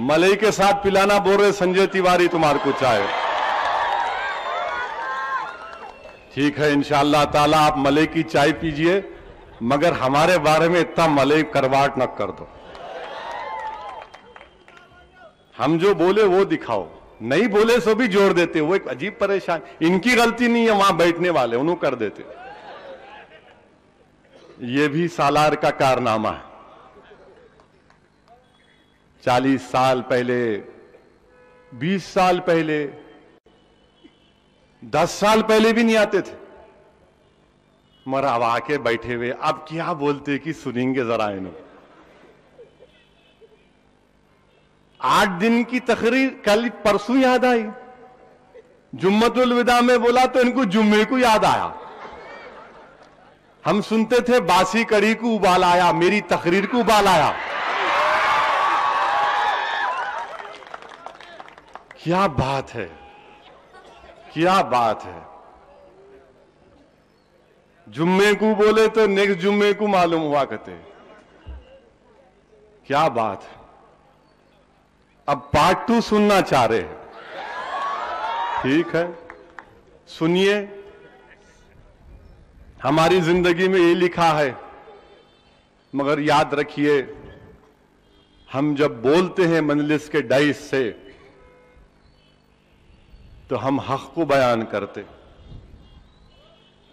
ملئی کے ساتھ پلانا بول رہے سنجے تیواری تمہارے کو چاہے۔ ٹھیک ہے انشاءاللہ تعالیٰ آپ ملئی کی چائے پیجئے، مگر ہمارے بارے میں اتنا ملئی کرواٹ نہ کر دو۔ ہم جو بولے وہ دکھاؤ، نہیں بولے سو بھی جوڑ دیتے، وہ ایک عجیب پریشان۔ ان کی غلطی نہیں ہے، وہاں بیٹھنے والے انہوں کر دیتے۔ یہ بھی سالار کا کارنامہ ہے۔ 40 سال پہلے، 20 سال پہلے، 10 سال پہلے بھی نہیں آتے تھے، مگر اب آ کے بیٹھے ہوئے اب کیا بولتے کہ سنیں گے ذرا انہوں۔ 8 دن کی تقریر کل پرسوں یاد آئی، جمعۃ الوداع میں بولا تو ان کو جمعے کو یاد آیا۔ ہم سنتے تھے باسی کڑی کو ابال آیا، میری تقریر کو ابال آیا۔ کیا بات ہے، کیا بات ہے۔ جمعے کو بولے تو نیکسٹ جمعے کو معلوم ہوا کرتے۔ کیا بات ہے۔ اب پارٹ 2 سننا چاہ رہے ہیں، ٹھیک ہے سنیے۔ ہماری زندگی میں یہ لکھا ہے، مگر یاد رکھیے ہم جب بولتے ہیں مجلس کے ڈائس سے تو ہم حق کو بیان کرتے،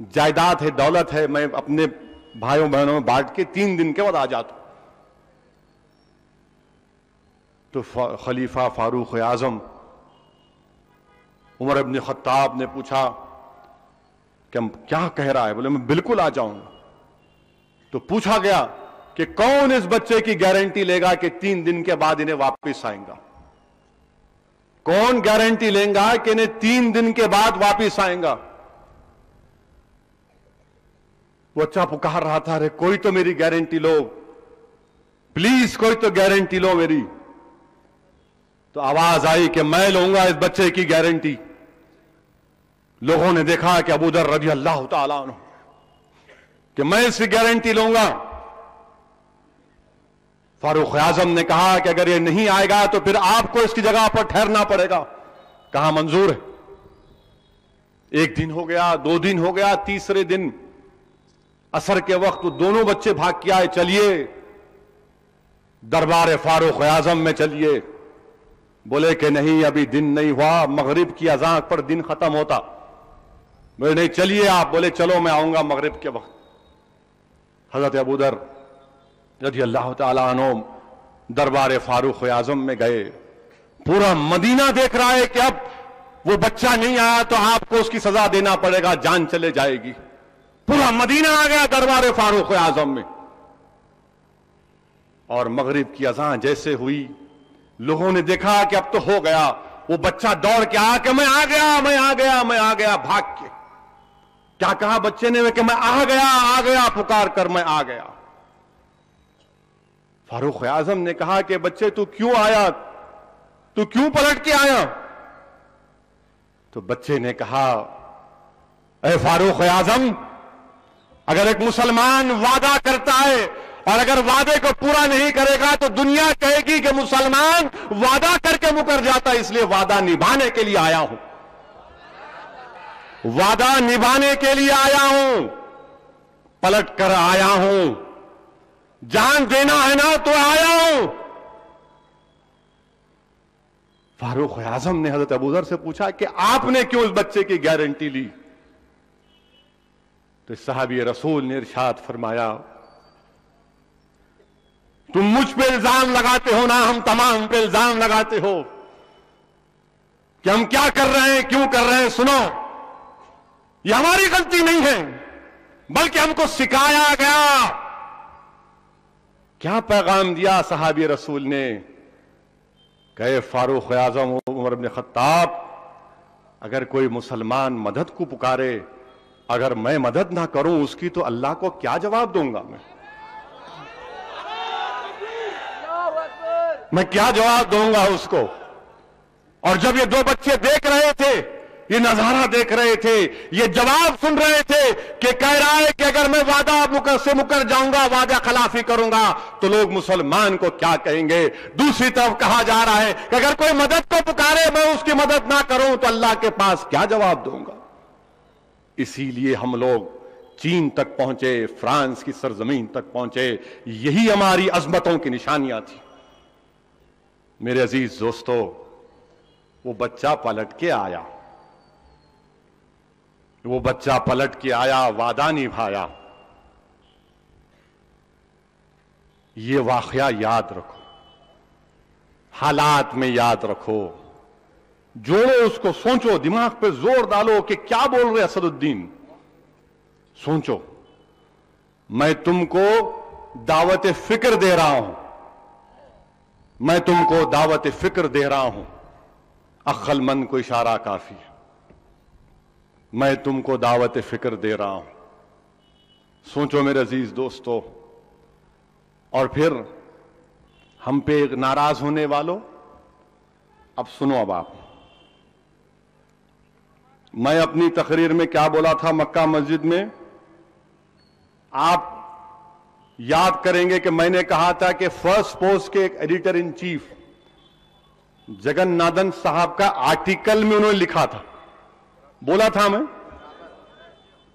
جائیداد ہے, دولت ہے, میں اپنے بھائیوں بہنوں میں بانٹ کے 3 دن کے بعد آ جاتا ہوں. تو خلیفہ فاروق اعظم عمر ابن خطاب نے پوچھا کہ کیا کہہ رہا ہے؟ بولے میں بالکل آ جاؤں گا. تو پوچھا گیا کہ کون اس بچے کی گارنٹی لے گا کہ 3 دن کے بعد انہیں واپس آئیں گا؟ کون گارنٹی لیں گا کہ انہیں 3 دن کے بعد واپس آئیں گا؟ وہ بچہ پکار رہا تھا, ارے کوئی تو میری گارنٹی لو, پلیز کوئی تو گارنٹی لو میری. تو آواز آئی کہ میں لوں گا اس بچے کی گارنٹی. لوگوں نے دیکھا کہ ابو ذر رضی اللہ تعالیٰ عنہ کہ میں اس کی گارنٹی لوں گا. فاروق اعظم نے کہا کہ اگر یہ نہیں آئے گا تو پھر آپ کو اس کی جگہ پر ٹھہرنا پڑے گا. کہا منظور ہے. 1 دن ہو گیا, 2 دن ہو گیا, تیسرے دن عصر کے وقت دونوں بچے بھاگ کے آئے, چلیے دربار فاروق اعظم میں چلیے. بولے کہ نہیں ابھی دن نہیں ہوا, مغرب کی اذان پر دن ختم ہوتا. بولے نہیں چلیے آپ. بولے چلو میں آؤں گا مغرب کے وقت. حضرت ابو ذر رضی اللہ تعالیٰ عنہ دربار فاروق اعظم میں گئے. پورا مدینہ دیکھ رہا ہے کہ اب وہ بچہ نہیں آیا تو آپ کو اس کی سزا دینا پڑے گا, جان چلے جائے گی. پورا مدینہ آ گیا دربار فاروق اعظم میں. اور مغرب کی اذان جیسے ہوئی, لوگوں نے دیکھا کہ اب تو ہو گیا. وہ بچہ دوڑ کے آ کہ میں آ گیا, میں آ گیا, میں آ گیا, بھاگ کے. کیا کہا بچے نے کہ میں آ گیا, پکار کر میں آ گیا. فاروق اعظم نے کہا کہ بچے تو کیوں آیا, تو کیوں پلٹ کے آیا؟ تو بچے نے کہا اے فاروق اعظم, اگر ایک مسلمان وعدہ کرتا ہے اور اگر وعدے کو پورا نہیں کرے گا تو دنیا کہے گی کہ مسلمان وعدہ کر کے مکر جاتا ہے, اس لیے وعدہ نبھانے کے لیے آیا ہوں. وعدہ نبھانے کے لیے آیا ہوں, پلٹ کر آیا ہوں. جان دینا ہے نا تو آیا ہوں. فاروق اعظم نے حضرت ابو ذر سے پوچھا کہ آپ نے کیوں اس بچے کی گارنٹی لی؟ تو صحابی رسول نے ارشاد فرمایا تم مجھ پہ الزام لگاتے ہو نا, ہم تمام پہ الزام لگاتے ہو کہ ہم کیا کر رہے ہیں, کیوں کر رہے ہیں. سنو, یہ ہماری غلطی نہیں ہے بلکہ ہم کو سکھایا گیا. کیا پیغام دیا صحابی رسول نے کہ فاروق اعظم عمر بن خطاب, اگر کوئی مسلمان مدد کو پکارے, اگر میں مدد نہ کروں اس کی تو اللہ کو کیا جواب دوں گا؟ میں کیا جواب دوں گا اس کو؟ اور جب یہ 2 بچے دیکھ رہے تھے, یہ نظارہ دیکھ رہے تھے, یہ جواب سن رہے تھے کہ کہہ رہا ہے کہ اگر میں وعدہ سے مکر جاؤں گا, وعدہ خلافی کروں گا تو لوگ مسلمان کو کیا کہیں گے. دوسری طرف کہا جا رہا ہے کہ اگر کوئی مدد کو پکارے میں اس کی مدد نہ کروں تو اللہ کے پاس کیا جواب دوں گا. اسی لیے ہم لوگ چین تک پہنچے, فرانس کی سرزمین تک پہنچے. یہی ہماری عظمتوں کی نشانیاں تھیں. میرے عزیز دوستو, وہ بچہ پلٹ کے آیا, وہ بچہ پلٹ کے آیا, وعدہ نبھایا. یہ واقعہ یاد رکھو, حالات میں یاد رکھو, جوڑو اس کو, سوچو, دماغ پہ زور ڈالو کہ کیا بول رہے اسد الدین. سوچو, میں تم کو دعوت فکر دے رہا ہوں, میں تم کو دعوت فکر دے رہا ہوں. عقل مند کو اشارہ کافی ہے. میں تم کو دعوت فکر دے رہا ہوں. سوچو میرے عزیز دوستو. اور پھر ہم پہ ناراض ہونے والوں, اب سنو. اب آپ, میں اپنی تقریر میں کیا بولا تھا مکہ مسجد میں, آپ یاد کریں گے کہ میں نے کہا تھا کہ فرسٹ پوسٹ کے ایک editor in chief Jagan northern صاحب کا آرٹیکل میں انہوں نے لکھا تھا. بولا تھا میں,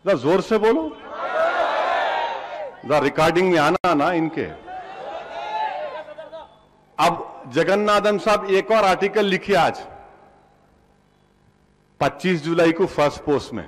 ذرا زور سے بولو, ذرا ریکارڈنگ میں آنا نا ان کے. اب جگن نادن صاحب ایک اور آرٹیکل لکھے آج 25 جولائی کو فرسٹ پوسٹ میں.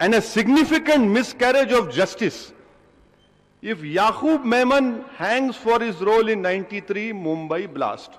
and a significant miscarriage of justice if Yaqub Memon hangs for his role in 93 Mumbai blast.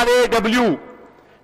RAW,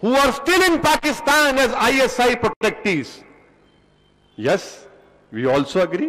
who are still in Pakistan as ISI protectees. Yes, we also agree.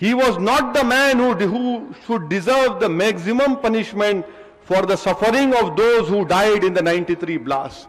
he was not the man who should deserve the maximum punishment for the suffering of those who died in the 93 blast.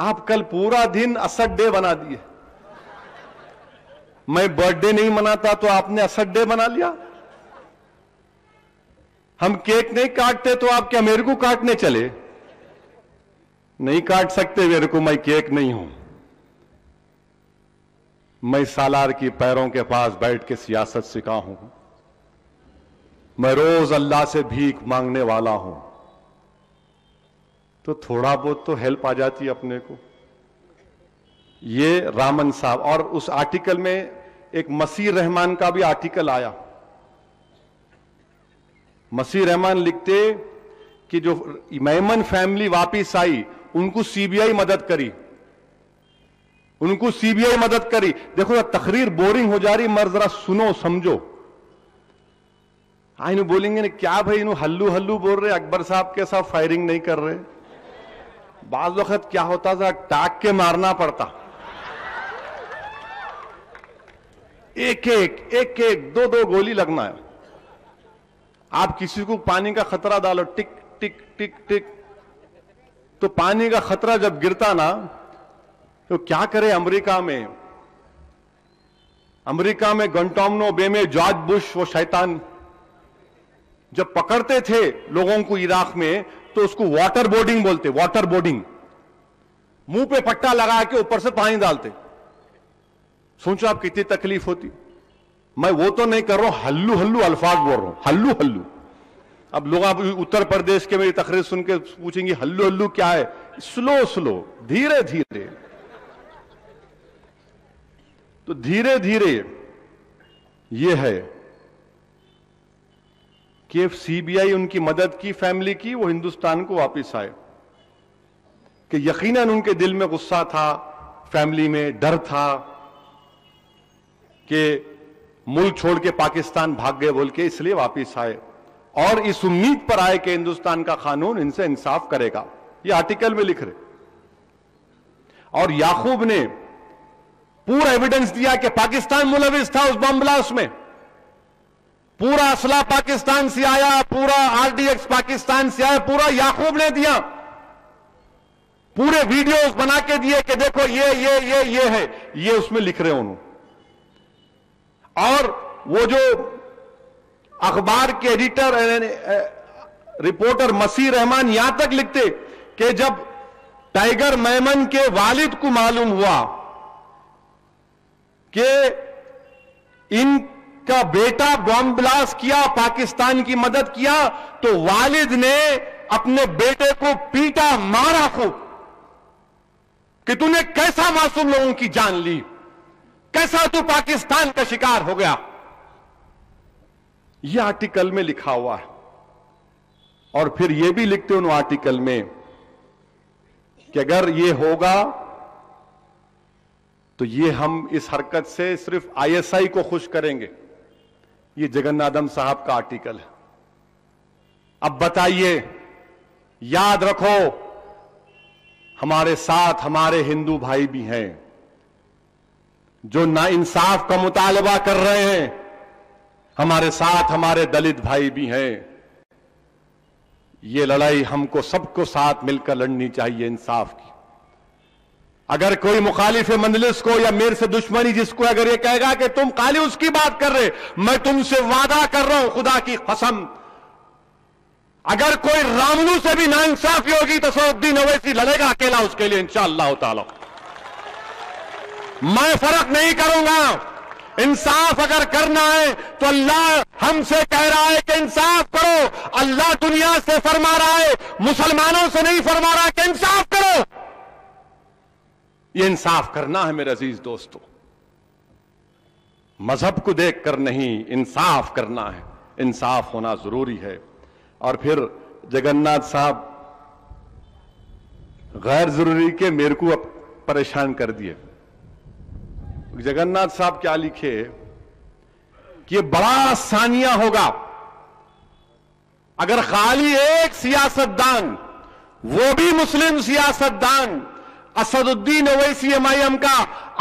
آپ کل پورا دن Asad day بنا دیے. میں birth day نہیں مناتا تو آپ نے اسد ڈے بنا لیا. ہم کیک نہیں کاٹتے تو آپ کیا میرے کو کاٹنے چلے؟ نہیں کاٹ سکتے میرے کو، میں کیک نہیں ہوں. میں سالار کی پیروں کے پاس بیٹھ کے سیاست سکھا ہوں. میں روز اللہ سے بھیک مانگنے والا ہوں. تو تھوڑا بہت تو ہیلپ آ جاتی ہے اپنے کو. یہ رامن صاحب، اور اس آرٹیکل میں ایک مسیح رحمان کا بھی آرٹیکل آیا. مسیح رحمان لکھتے کہ جو میمن فیملی واپس آئی ان کو سی بی آئی مدد کری، ان کو سی بی آئی مدد کری. دیکھو تقریر بورنگ ہو جا رہی، مر ذرا سنو سمجھو. انہوں بولیں گے کیا بھائی انہوں ہلو ہلو بول رہے، اکبر صاحب کے ساتھ فائرنگ نہیں کر رہے. بعض وقت کیا ہوتا تھا، ٹاک کے مارنا پڑتا. ایک ایک دو گولی لگنا ہے. آپ کسی کو پانی کا خطرہ ڈالو، ٹک ٹک ٹک ٹک، تو پانی کا خطرہ جب گرتا نا تو کیا کرے. امریکہ میں گنٹامنو بے میں جارج بش وہ شیطان جب پکڑتے تھے لوگوں کو عراق میں تو اس کو واٹر بورڈنگ بولتے. واٹر بورڈنگ، منہ پہ پٹا لگا کے اوپر سے پانی ڈالتے. سوچو آپ کتنی تکلیف ہوتی. میں وہ تو نہیں کر رہا ہوں، ہلو ہلو الفاظ بول رہا ہوں، ہلو ہلو. اب لوگ آپ اتر پردیش کے میری تقریر سن کے پوچھیں گے ہلو ہلو کیا ہے؟ سلو سلو، دھیرے دھیرے. تو دھیرے دھیرے یہ ہے کہ سی بی آئی ان کی مدد کی، فیملی کی، وہ ہندوستان کو واپس آئے. کہ یقیناً ان کے دل میں غصہ تھا، فیملی میں ڈر تھا کہ ملک چھوڑ کے پاکستان بھاگ گئے بول کے، اس لیے واپس آئے. اور اس امید پر آئے کہ ہندوستان کا قانون ان سے انصاف کرے گا. یہ آرٹیکل میں لکھ رہے. اور یعقوب نے پورا ایویڈنس دیا کہ پاکستان ملوث تھا اس بم بلاسٹ میں. پورا اسلحہ پاکستان سے آیا، پورا آر ڈی ایکس پاکستان سے آیا، پورا یعقوب نے دیا. پورے ویڈیوز بنا کے دیے کہ دیکھو یہ ہے، یہ اس میں لکھ رہے انہوں. اور وہ جو اخبار کے ایڈیٹر رپورٹر مسیح رحمان یہاں تک لکھتے کہ جب ٹائیگر میمن کے والد کو معلوم ہوا کہ ان کا بیٹا بم بلاسٹ کیا، پاکستان کی مدد کیا، تو والد نے اپنے بیٹے کو پیٹا، مارا خوب کہ تو نے کیسا معصوم لوگوں کی جان لی، کیسا تو پاکستان کا شکار ہو گیا. یہ آرٹیکل میں لکھا ہوا ہے. اور پھر یہ بھی لکھتے ان آرٹیکل میں کہ اگر یہ ہوگا تو یہ ہم اس حرکت سے صرف آئی ایس آئی کو خوش کریں گے. یہ جگنادھم صاحب کا آرٹیکل ہے. اب بتائیے، یاد رکھو ہمارے ساتھ ہمارے ہندو بھائی بھی ہیں جو ناانصاف کا مطالبہ کر رہے ہیں. ہمارے ساتھ ہمارے دلت بھائی بھی ہیں. یہ لڑائی ہم کو سب کو ساتھ مل کر لڑنی چاہیے انصاف کی. اگر کوئی مخالف مجلس کو یا میرے سے دشمنی جس کو اگر یہ کہے گا کہ تم خالی اس کی بات کر رہے، میں تم سے وعدہ کر رہا ہوں خدا کی قسم، اگر کوئی راملو سے بھی ناانصافی ہوگی تو صفی الدین اویسی لڑے گا اکیلا اس کے لیے انشاءاللہ تعالی. میں فرق نہیں کروں گا. انصاف اگر کرنا ہے تو اللہ ہم سے کہہ رہا ہے کہ انصاف کرو. اللہ دنیا سے فرما رہا ہے، مسلمانوں سے نہیں فرما رہا کہ انصاف کرو. یہ انصاف کرنا ہے میرے عزیز دوستو، مذہب کو دیکھ کر نہیں، انصاف کرنا ہے. انصاف ہونا ضروری ہے. اور پھر جگناتھ صاحب غیر ضروری کے میرے کو پریشان کر دیے. جگناتھ صاحب کیا لکھے کہ یہ بڑا ثانیہ ہوگا اگر خالی ایک سیاستدان، وہ بھی مسلم سیاستدان، اسد الدین اویسی ایم آئی ایم کا،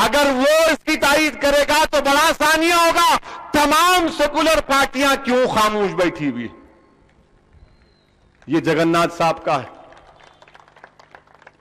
اگر وہ اس کی تائید کرے گا تو بڑا ثانیہ ہوگا. تمام سیکولر پارٹیاں کیوں خاموش بیٹھی ہوئی؟ یہ جگناتھ صاحب کا ہے.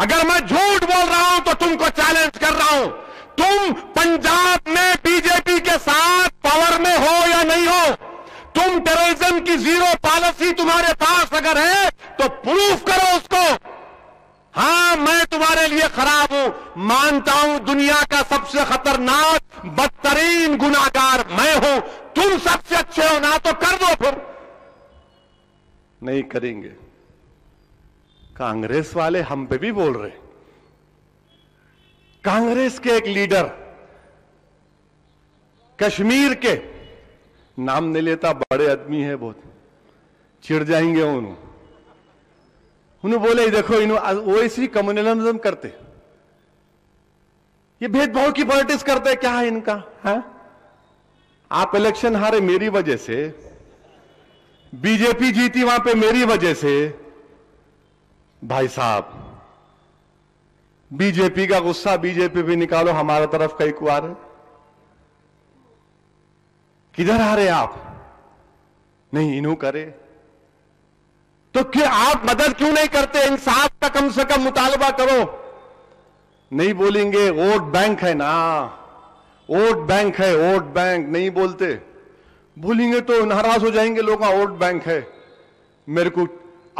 اگر میں جھوٹ بول رہا ہوں تو تم کو چیلنج کر رہا ہوں، تم پنجاب میں بی جے پی کے ساتھ پاور میں ہو یا نہیں ہو؟ تم ٹیررزم کی زیرو پالیسی تمہارے پاس اگر ہے تو پروف کرو اس کو۔ ہاں میں تمہارے لیے خراب ہوں، مانتا ہوں دنیا کا سب سے خطرناک بدترین گناہگار میں ہوں، تم سب سے اچھے ہو نا تو کر دو پھر۔ نہیں کریں گے۔ کانگریس والے ہم پہ بھی بول رہے، کانگریس کے ایک لیڈر کشمیر کے، نام نہیں لیتا، بڑے آدمی ہے بہت، چڑ جائیں گے انہوں بولے دیکھو وہ اسی کمیونلزم کرتے، یہ بھید بھاؤ کی پالیٹکس کرتے، کیا ہے ان کا؟ ہاں آپ الیکشن ہارے میری وجہ سے، بی جے پی جیتی وہاں پہ میری وجہ سے۔ بھائی صاحب بی جے پی کا غصہ بی جے پی بھی نکالو، ہمارا طرف کئی کوار ہے، کدھر آ رہے آپ؟ نہیں انہوں کرے تو کہ آپ مدد کیوں نہیں کرتے؟ انصاف کا کم سے کم مطالبہ کرو۔ نہیں بولیں گے، ووٹ بینک ہے نا، ووٹ بینک ہے، ووٹ بینک نہیں بولتے، بولیں گے تو ناراض ہو جائیں گے لوگ، ووٹ بینک ہے۔ میرے کو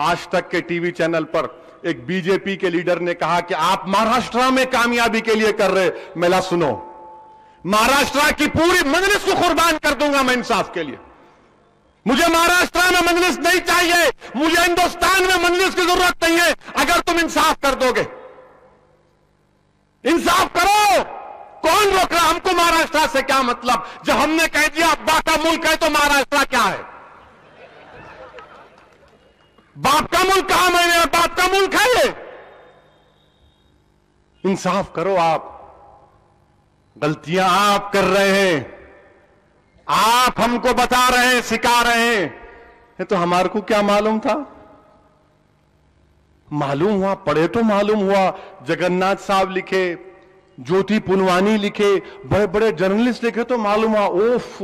آج تک کے ٹی وی چینل پر ایک بی جے پی کے لیڈر نے کہا کہ آپ مہاراشٹرا میں کامیابی کے لیے کر رہے، میلا سنو، مہاراشٹرا کی پوری مجلس کو قربان کر دوں گا میں انصاف کے لیے، مجھے مہاراشٹرا میں مجلس نہیں چاہیے، مجھے ہندوستان میں مجلس کی ضرورت نہیں ہے، اگر تم انصاف کر دو گے۔ انصاف کرو، کون روک رہا؟ ہم کو مہاراشٹرا سے کیا مطلب؟ جب ہم نے کہہ دیا ابا کا ملک ہے تو مہاراشٹرا کیا ہے؟ باپ کا ملک کہاں؟ میں نے باپ کا ملک ہے یہ۔ انصاف کرو، آپ غلطیاں آپ کر رہے ہیں، آپ ہم کو بتا رہے ہیں، سکھا رہے ہیں، یہ تو ہمارے کو کیا معلوم تھا؟ معلوم ہوا، پڑھے تو معلوم ہوا، جگناتھ صاحب لکھے، جوتی پنوانی لکھے، بڑے بڑے جرنلسٹ لکھے تو معلوم ہوا۔ اوف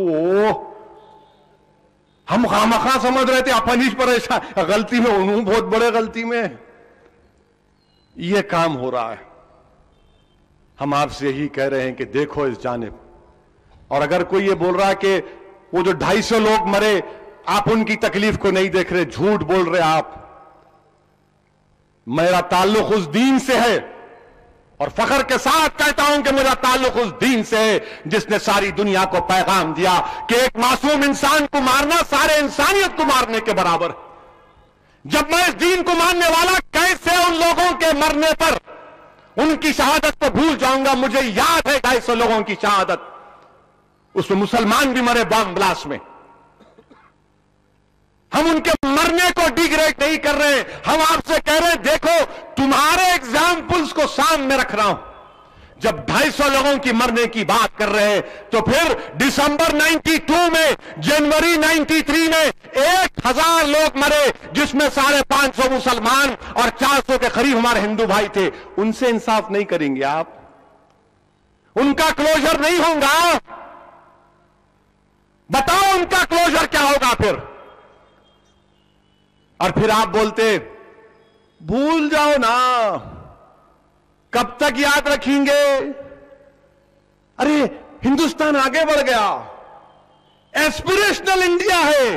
ہم خامخواہ سمجھ رہے تھے اپن ہی پریشان، غلطی میں انہوں بہت بڑے غلطی میں یہ کام ہو رہا ہے۔ ہم آپ سے یہی کہہ رہے ہیں کہ دیکھو اس جانب، اور اگر کوئی یہ بول رہا ہے کہ وہ جو 250 لوگ مرے آپ ان کی تکلیف کو نہیں دیکھ رہے، جھوٹ بول رہے آپ۔ میرا تعلق اس دین سے ہے، اور فخر کے ساتھ کہتا ہوں کہ میرا تعلق اس دین سے ہے جس نے ساری دنیا کو پیغام دیا کہ ایک معصوم انسان کو مارنا سارے انسانیت کو مارنے کے برابر ہے۔ جب میں اس دین کو ماننے والا کیسے ان لوگوں کے مرنے پر ان کی شہادت کو بھول جاؤں گا؟ مجھے یاد ہے 250 لوگوں کی شہادت، اس میں مسلمان بھی مرے بام بلاسٹ میں۔ ہم ان کے مرنے کو ڈیگریڈ نہیں کر رہے، ہم آپ سے کہہ رہے ہیں دیکھو تمہارے ایگزامپلز کو سامنے رکھ رہا ہوں۔ جب 250 لوگوں کی مرنے کی بات کر رہے ہیں تو پھر دسمبر 92 میں، جنوری 93 میں 1000 لوگ مرے، جس میں 550 مسلمان اور 400 کے قریب ہمارے ہندو بھائی تھے۔ ان سے انصاف نہیں کریں گے آپ؟ ان کا کلوزر نہیں ہوگا؟ بتاؤ ان کا کلوزر کیا ہوگا پھر؟ اور پھر آپ بولتے بھول جاؤ نا، کب تک یاد رکھیں گے؟ ارے ہندوستان آگے بڑھ گیا، ایسپریشنل انڈیا ہے۔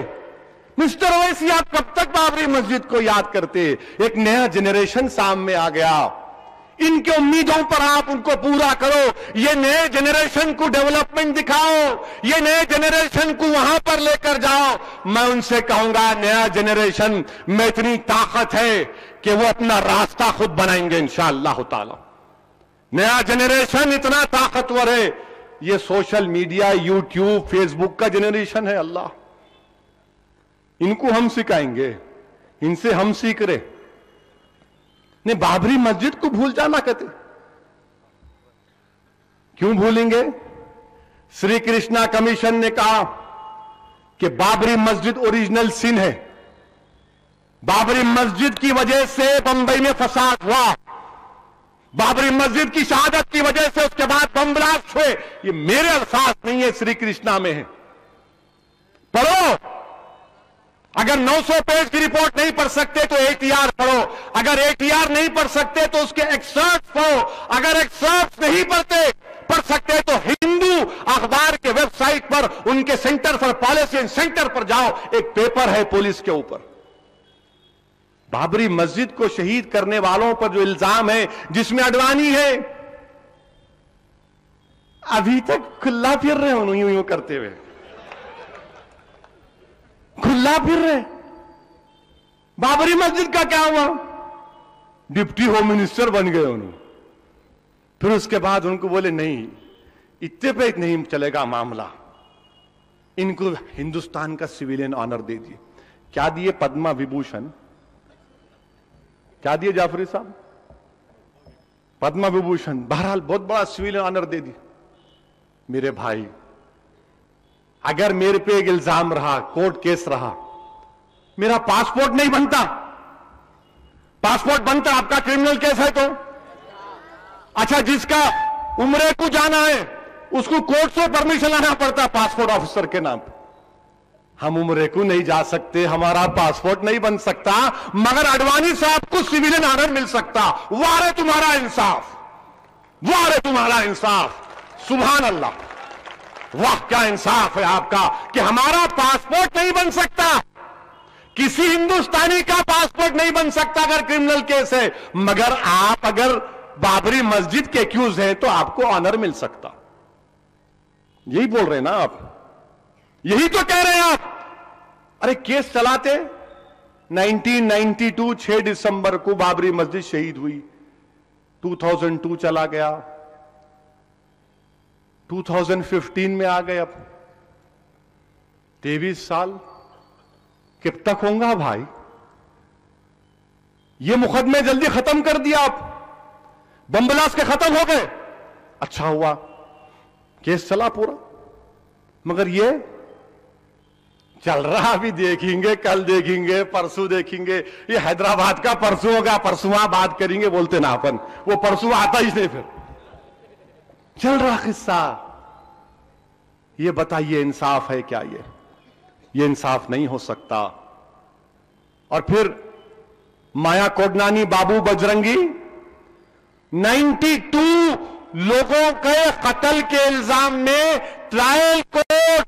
مسٹر اویسی آپ کب تک بابری مسجد کو یاد کرتے؟ ایک نیا جنریشن سامنے آ گیا، ان کے امیدوں پر آپ ان کو پورا کرو، یہ نئے جنریشن کو ڈیولپمنٹ دکھاؤ، یہ نئے جنریشن کو وہاں پر لے کر جاؤ۔ میں ان سے کہوں گا نیا جنریشن میں اتنی طاقت ہے کہ وہ اپنا راستہ خود بنائیں گے انشاءاللہ تعالی۔ نیا جنریشن اتنا طاقتور ہے، یہ سوشل میڈیا، یوٹیوب، فیس بک کا جنریشن ہے۔ اللہ ان کو ہم سکھائیں گے، ان سے ہم سیکھ رہے نہیں۔ بابری مسجد کو بھول جانا کہتے، کیوں بھولیں گے؟ سری کرشنا کمیشن نے کہا کہ بابری مسجد اوریجنل سن ہے، بابری مسجد کی وجہ سے بمبئی میں فساد ہوا، بابری مسجد کی شہادت کی وجہ سے اس کے بعد بم بلاسٹ ہوئے۔ یہ میرے الفاظ نہیں ہے، سری کرشنا میں ہے، پڑھو۔ اگر اگر 900 پیج کی رپورٹ نہیں پڑھ سکتے تو ATR پڑھو، اگر ATR نہیں پڑھ سکتے تو اس کے ایکسٹرکٹس پڑھو، اگر ایکسٹرکٹس نہیں پڑھ سکتے تو ہندو اخبار کے ویب سائٹ پر ان کے centre for policy and centre پر جاؤ، ایک پیپر ہے پولیس کے اوپر۔ بابری مسجد کو شہید کرنے والوں پر جو الزام ہے، جس میں اڈوانی ہے، ابھی تک کھلا پھر رہے انہوں یوں کرتے ہوئے، کھلا پھر رہے۔ بابری مسجد کا کیا ہوا؟ ڈپٹی ہوم منسٹر بن گئے انہوں، پھر اس کے بعد ان کو بولے نہیں اتنے پہ نہیں چلے گا معاملہ، ان کو ہندوستان کا سویلین آنر دے دیے۔ کیا دیے؟ پدما وبھوشن۔ کیا دیے جعفری صاحب؟ پدما وبھوشن۔ بہرحال بہت بڑا سویلین آنر دے دی۔ میرے بھائی، اگر میرے پہ ایک الزام رہا، کورٹ کیس رہا، میرا پاسپورٹ نہیں بنتا۔ پاسپورٹ بنتا آپ کا کرمنل کیس ہے تو؟ اچھا، جس کا عمرے کو جانا ہے اس کو کورٹ سے پرمیشن لانا پڑتا پاسپورٹ آفیسر کے نام پہ۔ ہم عمرے کو نہیں جا سکتے، ہمارا پاسپورٹ نہیں بن سکتا، مگر اڈوانی صاحب کو سویلین آنر مل سکتا۔ واہ رے تمہارا انصاف، واہ رے تمہارا انصاف، سبحان اللہ، واہ کیا انصاف ہے آپ کا کہ ہمارا پاسپورٹ نہیں بن سکتا، کسی ہندوستانی کا پاسپورٹ نہیں بن سکتا اگر کرمنل کیس ہے، مگر آپ اگر بابری مسجد کے ایکیوز ہیں تو آپ کو آنر مل سکتا۔ یہی بول رہے ہیں نا آپ، یہی تو کہہ رہے ہیں آپ۔ ارے کیس چلاتے 1992 6 دسمبر کو بابری مسجد شہید ہوئی، 2002 چلا گیا، 2015 میں آ گئے، اب 23 سال کب تک ہوں گا بھائی؟ یہ مقدمے جلدی ختم کر دیا آپ، بم بلاسٹ کے ختم ہو گئے، اچھا ہوا، کیس چلا پورا، مگر یہ چل رہا، بھی دیکھیں گے، کل دیکھیں گے، پرسوں دیکھیں گے، یہ حیدرآباد کا پرسوں ہوگا، پرسوں بات کریں گے بولتے نا اپن، وہ پرسوں آتا ہی نہیں، پھر چل رہا قصہ۔ یہ بتائیے انصاف ہے کیا؟ یہ انصاف نہیں ہو سکتا۔ اور پھر مایا کوڈنانی، بابو بجرنگی، 92 لوگوں کے قتل کے الزام میں ٹرائل کورٹ،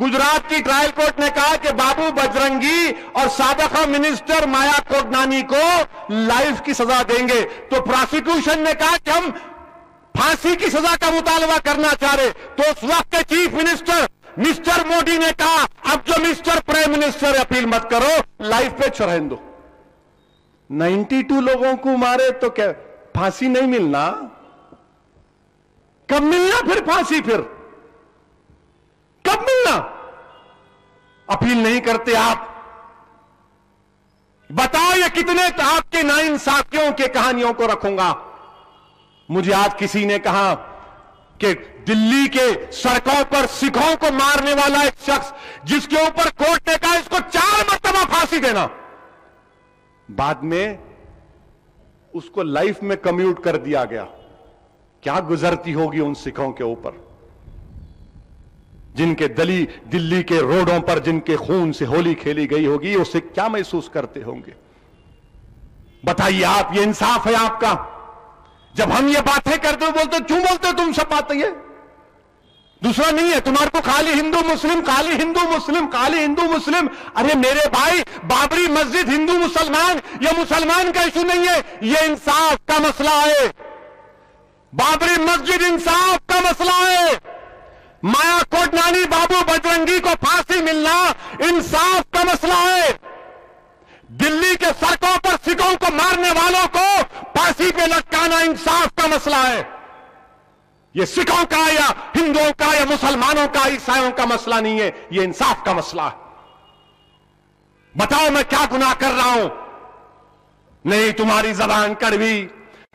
گجرات کی ٹرائل کورٹ نے کہا کہ بابو بجرنگی اور سابقہ منسٹر مایا کوڈنانی کو لائف کی سزا دیں گے، تو پراسیکیوشن نے کہا کہ ہم پھانسی کی سزا کا مطالبہ کرنا چاہ رہے، تو اس وقت کے چیف منسٹر مسٹر مودی نے کہا اب جو مسٹر پرائم منسٹر اپیل مت کرو، لائف پہ چڑھیں دو۔ 92 لوگوں کو مارے تو کیا پھانسی نہیں ملنا؟ کب ملنا پھر پھانسی؟ پھر کب ملنا؟ اپیل نہیں کرتے آپ؟ بتاؤ یہ کتنے آپ کے ناانصافیوں کے کہانیوں کو رکھوں گا۔ مجھے آج کسی نے کہا کہ دلی کے سڑکوں پر سکھوں کو مارنے والا ایک شخص جس کے اوپر کورٹ نے کہا اس کو 4 مرتبہ پھانسی دینا، بعد میں اس کو لائف میں کمیوٹ کر دیا گیا، کیا گزرتی ہوگی ان سکھوں کے اوپر جن کے دلی کے روڈوں پر جن کے خون سے ہولی کھیلی گئی ہوگی، اسے کیا محسوس کرتے ہوں گے؟ بتائیے آپ، یہ انصاف ہے آپ کا؟ جب ہم یہ باتیں کرتے ہو بولتے کیوں بولتے تم سب باتیں؟ یہ دوسرا نہیں ہے تمہارے کو، خالی ہندو مسلم، خالی ہندو مسلم، خالی ہندو مسلم۔ ارے میرے بھائی، بابری مسجد ہندو مسلمان، یہ مسلمان کا ایشو نہیں ہے، یہ انصاف کا مسئلہ ہے۔ بابری مسجد انصاف کا مسئلہ ہے۔ مایا کوڈنانی، بابو بجرنگی کو پھانسی ملنا انصاف کا مسئلہ ہے۔ دلی کے سڑکوں پر سکھوں کو مارنے والوں کو پھانسی پہ لٹکانا انصاف کا مسئلہ ہے۔ یہ سکھوں کا یا ہندوؤں کا یا مسلمانوں کا، عیسائیوں کا مسئلہ نہیں ہے، یہ انصاف کا مسئلہ ہے۔ بتاؤ میں کیا گناہ کر رہا ہوں؟ نہیں، تمہاری زبان کڑوی،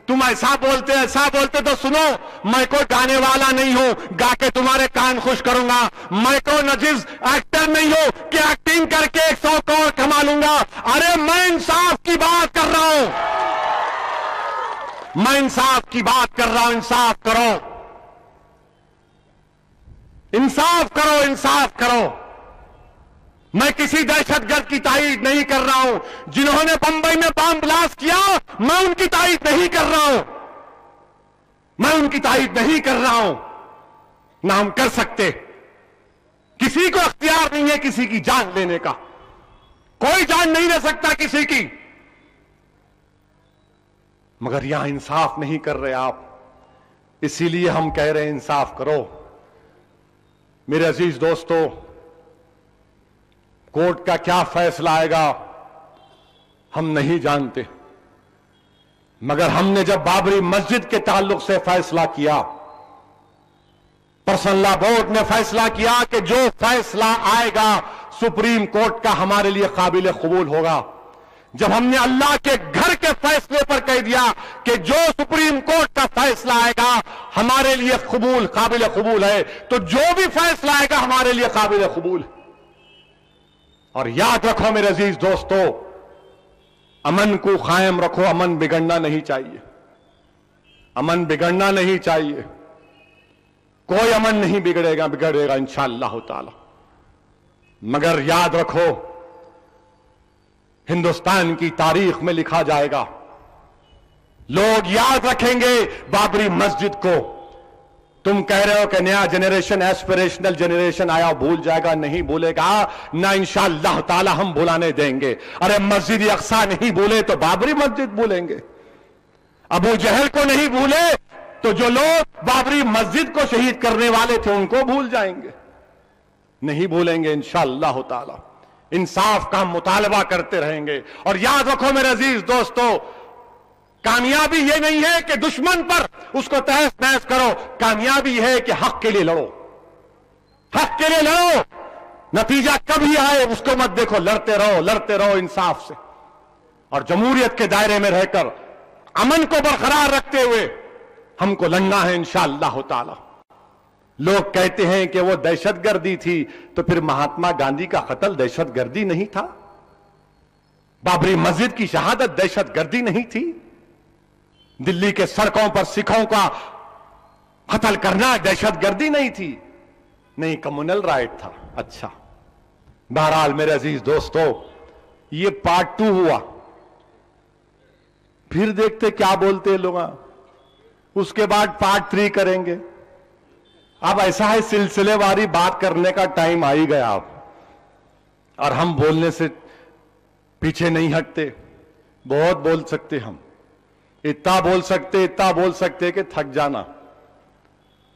تم ایسا بولتے تو سنو، میں کوئی گانے والا نہیں ہوں گا کے تمہارے کان خوش کروں گا، میں کوئی نجیز ایکٹر نہیں ہوں کہ ایکٹنگ کر کے 100 کروڑ کما لوں گا۔ ارے میں انصاف کی بات کر رہا ہوں، میں انصاف کی بات کر رہا ہوں۔ انصاف کرو، انصاف کرو، انصاف کرو۔ میں کسی دہشت گرد کی تائید نہیں کر رہا ہوں. جنہوں نے بمبئی میں بم بلاسٹ کیا میں ان کی تائید نہیں کر رہا ہوں. میں ان کی تائید نہیں کر رہا ہوں. نہ ہم کر سکتے. کسی کو اختیار نہیں ہے کسی کی جان لینے کا. کوئی جان نہیں لے سکتا کسی کی. مگر یہاں انصاف نہیں کر رہے آپ. اسی لیے ہم کہہ رہے ہیں انصاف کرو. میرے عزیز دوستو، کورٹ کا کیا فیصلہ آئے گا ہم نہیں جانتے. مگر ہم نے جب بابری مسجد کے تعلق سے فیصلہ کیا، پرسنل لا بورڈ نے فیصلہ کیا کہ جو فیصلہ آئے گا سپریم کورٹ کا ہمارے لیے قابل قبول ہوگا. جب ہم نے اللہ کے گھر کے فیصلے پر کہہ دیا کہ جو سپریم کورٹ کا فیصلہ آئے گا ہمارے لیے قابل قبول ہے، تو جو بھی فیصلہ آئے گا ہمارے لیے قابل قبول ہے. اور یاد رکھو میرے عزیز دوستو، امن کو قائم رکھو. امن بگڑنا نہیں چاہیے. امن بگڑنا نہیں چاہیے. کوئی امن نہیں بگڑے گا انشاءاللہ تعالی. مگر یاد رکھو، ہندوستان کی تاریخ میں لکھا جائے گا. لوگ یاد رکھیں گے بابری مسجد کو. تم کہہ رہے ہو کہ نیا جنریشن ایسپریشنل جنریشن آیا بھول جائے گا. نہیں بھولے گا. نہ انشاءاللہ تعالی ہم بھلانے دیں گے. ارے مسجد اقصی نہیں بھولے تو بابری مسجد بھولیں گے. ابو جہل کو نہیں بھولے تو جو لوگ بابری مسجد کو شہید کرنے والے تھے ان کو بھول جائیں گے. نہیں بھولیں گے انشاءاللہ تعالی. انصاف کا ہم مطالبہ کرتے رہیں گے. اور یاد رکھو میرے عزیز دوستو، کامیابی یہ نہیں ہے کہ دشمن پر اس کو تہس نہس کرو. کامیابی ہے کہ حق کے لیے لڑو. حق کے لیے لڑو. نتیجہ کبھی آئے اس کو مت دیکھو. لڑتے رہو انصاف سے. اور جمہوریت کے دائرے میں رہ کر امن کو برقرار رکھتے ہوئے ہم کو لڑنا ہے انشاءاللہ تعالی. لوگ کہتے ہیں کہ وہ دہشت گردی تھی، تو پھر مہاتما گاندھی کا قتل دہشت گردی نہیں تھا؟ بابری مسجد کی شہادت دہشت گردی نہیں تھی؟ دلی کے سڑکوں پر سکھوں کا قتل کرنا دہشت گردی نہیں تھی؟ نہیں، کمیونل رائٹ تھا. اچھا، بہرحال میرے عزیز دوستو، یہ پارٹ 2 ہوا. پھر دیکھتے کیا بولتے لوگ. اس کے بعد پارٹ 3 کریں گے. اب ایسا ہے، سلسلے واری بات کرنے کا ٹائم آ ہی گیا اب. اور ہم بولنے سے پیچھے نہیں ہٹتے. بہت بول سکتے ہم. اتنا بول سکتے کہ تھک جانا.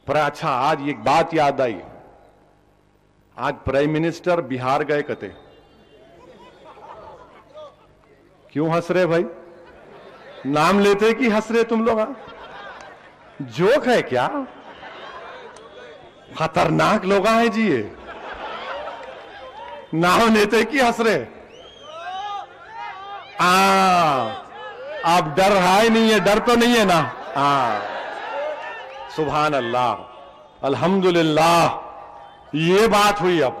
پر اچھا، آج ایک بات یاد آئی. آج پرائم منسٹر بہار گئے کتے. کیوں ہنس رہے بھائی؟ نام لیتے کہ ہنس رہے تم لوگ؟ جوک ہے کیا؟ خطرناک لوگ ہیں جی یہ. نام لیتے کہ ہنس رہے؟ اب ڈر ہے نہیں ہے. ڈر تو نہیں ہے نا؟ سبحان اللہ، الحمدللہ. یہ بات ہوئی اب.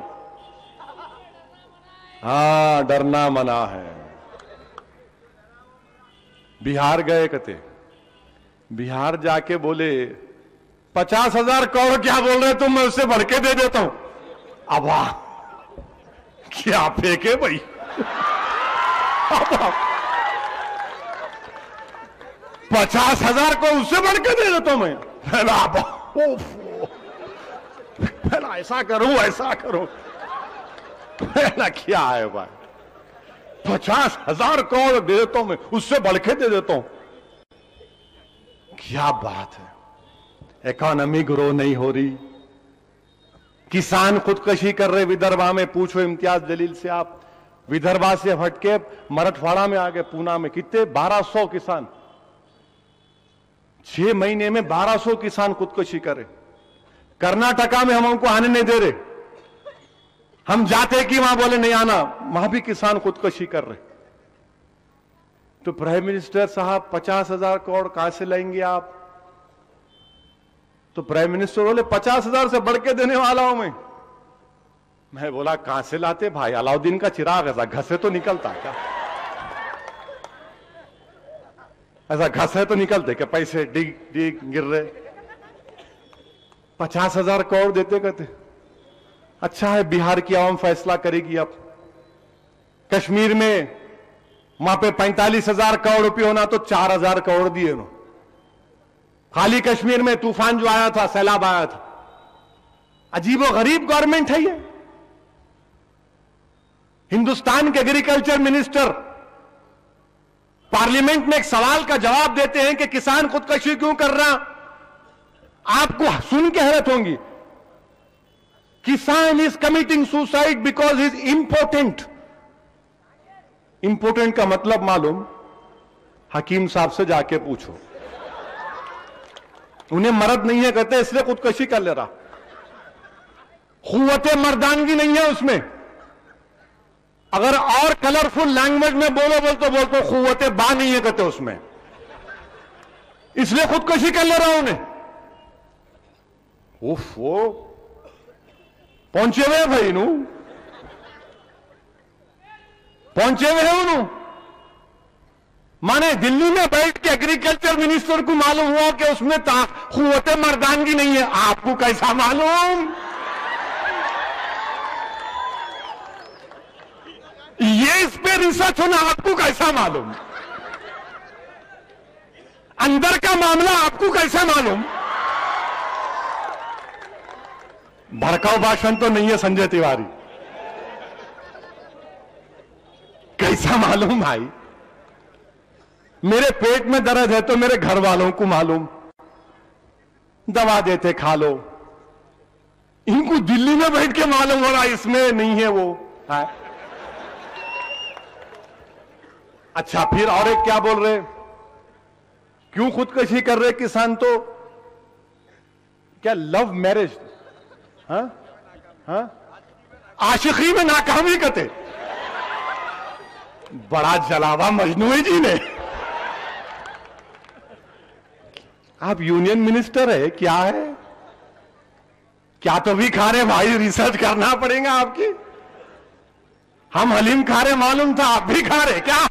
ڈرنا منع ہے. بہار گئے کتے. بہار جا کے بولے 50,000 کروڑ کیا بول رہے تم؟ میں اس سے بڑھ کے دے دیتا ہوں. اب کیا پھینکے بھائی. 50,000 کو اس سے بڑھ کے دے دیتا ہوں میں. پہلا ایسا کروں. پہلا کیا ہے بھائی؟ 50,000 کروڑ دے دیتا ہوں میں، اس سے بڑھ کے دے دیتا ہوں. کیا بات ہے. اکانومی گرو نہیں ہو رہی. کسان خودکشی کر رہے ودربھا میں. پوچھو امتیاز جلیل سے آپ. ودربھا سے ہٹ کے مرٹھواڑا میں آگے پونا میں کتنے 1200 کسان 6 مہینے میں 1200 کسان خودکشی کرے. کرناٹکا میں ہم کو آنے نہیں دے رہے. ہم جاتے کہ وہاں بولے نہیں آنا. وہاں بھی کسان خودکشی کر رہے. تو پرائم منسٹر صاحب 50,000 کروڑ کہاں سے لائیں گے آپ؟ تو پرائم منسٹر بولے 50,000 سے بڑھ کے دینے والا ہوں میں. میں بولا کہاں سے لاتے بھائی؟ علاؤدین کا چراغ ایسا گھسے تو نکلتا کیا؟ ایسا گھسے تو نکلتے کہ پیسے ڈگ گر رہے. 50,000 کروڑ دیتے کہتے. اچھا ہے، بہار کی عوام فیصلہ کرے گی. اب کشمیر میں وہاں پہ 45,000 کروڑ روپے ہونا تو 4,000 کروڑ دیے انہوں. خالی کشمیر میں طوفان جو آیا تھا, سیلاب آیا تھا. عجیب و غریب گورنمنٹ ہے یہ. ہندوستان کے ایگریکلچر منسٹر پارلیمنٹ میں ایک سوال کا جواب دیتے ہیں کہ کسان خودکشی کیوں کر رہا. آپ کو سن کے حیرت ہوں گی. کسان از committing suicide because is important. Important کا مطلب معلوم؟ حکیم صاحب سے جا کے پوچھو. انہیں مرد نہیں ہے کہتے اس لیے خودکشی کر لے رہا. قوت مردانگی نہیں ہے اس میں. اگر اور کلرفل لینگویج میں بولو قوت با نہیں ہے کہتے اس میں, اس لیے خودکشی کر لے رہا ہوں. انہیں وہ پہنچے ہوئے بھائی نو پہنچے ہوئے ہیں انہوں. مانے دلی میں بیٹھ کے ایگریکلچر منسٹر کو معلوم ہوا کہ اس میں قوت مردانگی نہیں ہے. آپ کو کیسا معلوم؟ یہ اس پہ ریسرچ ہونا آپ کو کیسا معلوم؟ اندر کا معاملہ آپ کو کیسا معلوم؟ بھڑکاؤ بھاشن تو نہیں ہے سنجے تیواری. کیسا معلوم بھائی؟ میرے پیٹ میں درد ہے تو میرے گھر والوں کو معلوم, دوا دیتے کھا لو. ان کو دلی میں بیٹھ کے معلوم ہو رہا اس میں نہیں ہے وہ. اچھا پھر اور ایک کیا بول رہے, کیوں خودکشی کر رہے کسان؟ تو کیا لو میرج, عاشقی میں ناکامی کرتے. بڑا جلاوا مجنو جی نے. آپ یونین منسٹر ہے کیا ہے؟ کیا تو بھی کھا رہے بھائی؟ ریسرچ کرنا پڑے گا آپ کی. ہم حلیم کھا رہے معلوم تھا, آپ بھی کھا رہے کیا؟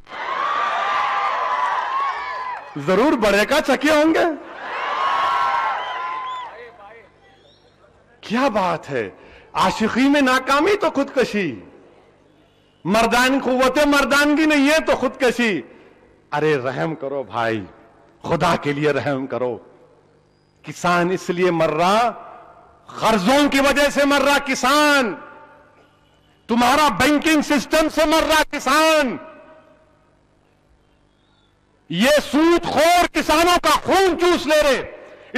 ضرور بڑے کا چکے ہوں گے. کیا بات ہے؟ عاشقی میں ناکامی تو خودکشی, قوت مردانگی نہیں ہے تو خودکشی. ارے رحم کرو بھائی, خدا کے لیے رحم کرو. کسان اس لیے مر رہا, قرضوں کی وجہ سے مر رہا کسان, تمہارا بینکنگ سسٹم سے مر رہا کسان. یہ سود خور کسانوں کا خون چوس لے رہے.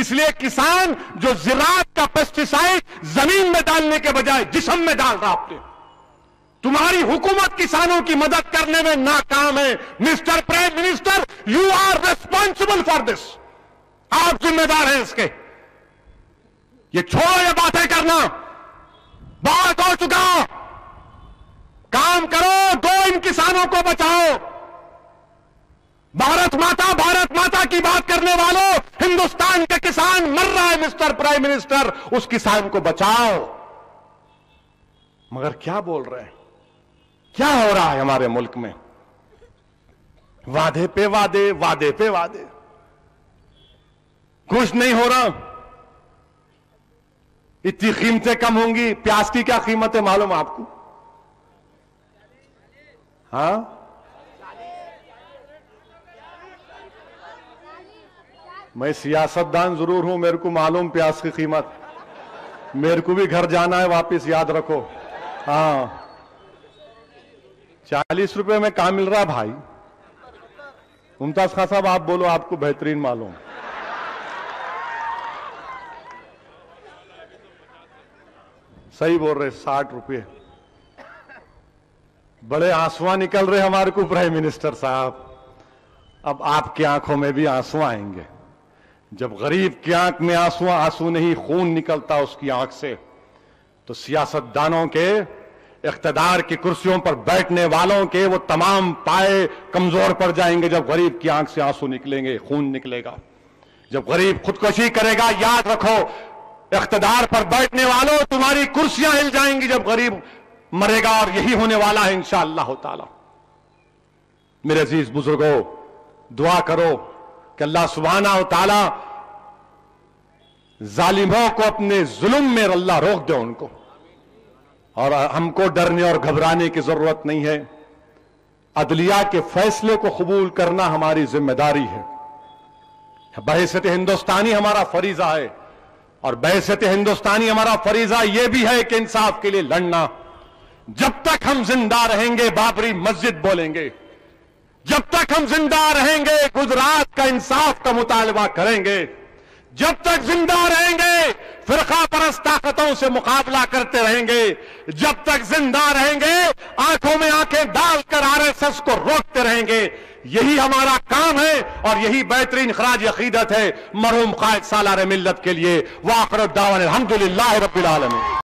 اس لیے کسان جو زراعت کا پیسٹیسائڈ زمین میں ڈالنے کے بجائے جسم میں ڈال رہا. آپ نے تمہاری حکومت کسانوں کی مدد کرنے میں ناکام ہے. Mister prime minister, you are responsible for this. آپ ذمہ دار ہیں اس کے. یہ چھوڑو یہ باتیں کرنا, بات ہو چکا. کام کرو, دو ان کسانوں کو بچاؤ. بھارت ماتا کی بات کرنے والوں, ہندوستان کے کسان مر رہا ہے مسٹر پرائم منسٹر, اس کسان کو بچاؤ. مگر کیا بول رہے ہیں؟ کیا ہو رہا ہے ہمارے ملک میں؟ وعدے پہ وعدے, وعدے پہ وعدے, کچھ نہیں ہو رہا. اتنی قیمتیں کم ہوں گی. پیاز کی کیا قیمت ہے معلوم آپ کو؟ ہاں, میں سیاستدان ضرور ہوں, میرے کو معلوم پیاز کی قیمت. میرے کو بھی گھر جانا ہے واپس, یاد رکھو. ہاں 40 روپے میں کہاں مل رہا بھائی؟ ممتاز خان صاحب آپ بولو, آپ کو بہترین معلوم. صحیح بول رہے, 60 روپے. بڑے آنسواں نکل رہے ہمارے کو پرائم منسٹر صاحب. اب آپ کی آنکھوں میں بھی آنسو آئیں گے. جب غریب کی آنکھ میں آنسو نہیں, خون نکلتا اس کی آنکھ سے, تو سیاستدانوں کے, اقتدار کی کرسیوں پر بیٹھنے والوں کے وہ تمام پائے کمزور پڑ جائیں گے. جب غریب کی آنکھ سے آنسو نکلیں گے, خون نکلے گا. جب غریب خودکشی کرے گا, یاد رکھو اقتدار پر بیٹھنے والوں, تمہاری کرسیاں ہل جائیں گی جب غریب مرے گا. اور یہی ہونے والا ہے انشاءاللہ تعالی. میرے عزیز بزرگوں, دعا کرو کہ اللہ سبحانہ و تعالی ظالموں کو اپنے ظلم میں اللہ روک دے ان کو. اور ہم کو ڈرنے اور گھبرانے کی ضرورت نہیں ہے. عدلیہ کے فیصلے کو قبول کرنا ہماری ذمہ داری ہے. بحیثیت ہندوستانی ہمارا فریضہ ہے, اور بحیثیت ہندوستانی ہمارا فریضہ یہ بھی ہے کہ انصاف کے لیے لڑنا. جب تک ہم زندہ رہیں گے بابری مسجد بولیں گے, جب تک ہم زندہ رہیں گے گجرات کا انصاف کا مطالبہ کریں گے, جب تک زندہ رہیں گے فرقہ پرست طاقتوں سے مقابلہ کرتے رہیں گے, جب تک زندہ رہیں گے آنکھوں میں آنکھیں ڈال کر RSS کو روکتے رہیں گے. یہی ہمارا کام ہے اور یہی بہترین خراج عقیدت ہے مرحوم قائد سالار ملت کے لیے. وآخر الدعوانا الحمدللہ رب العالمین.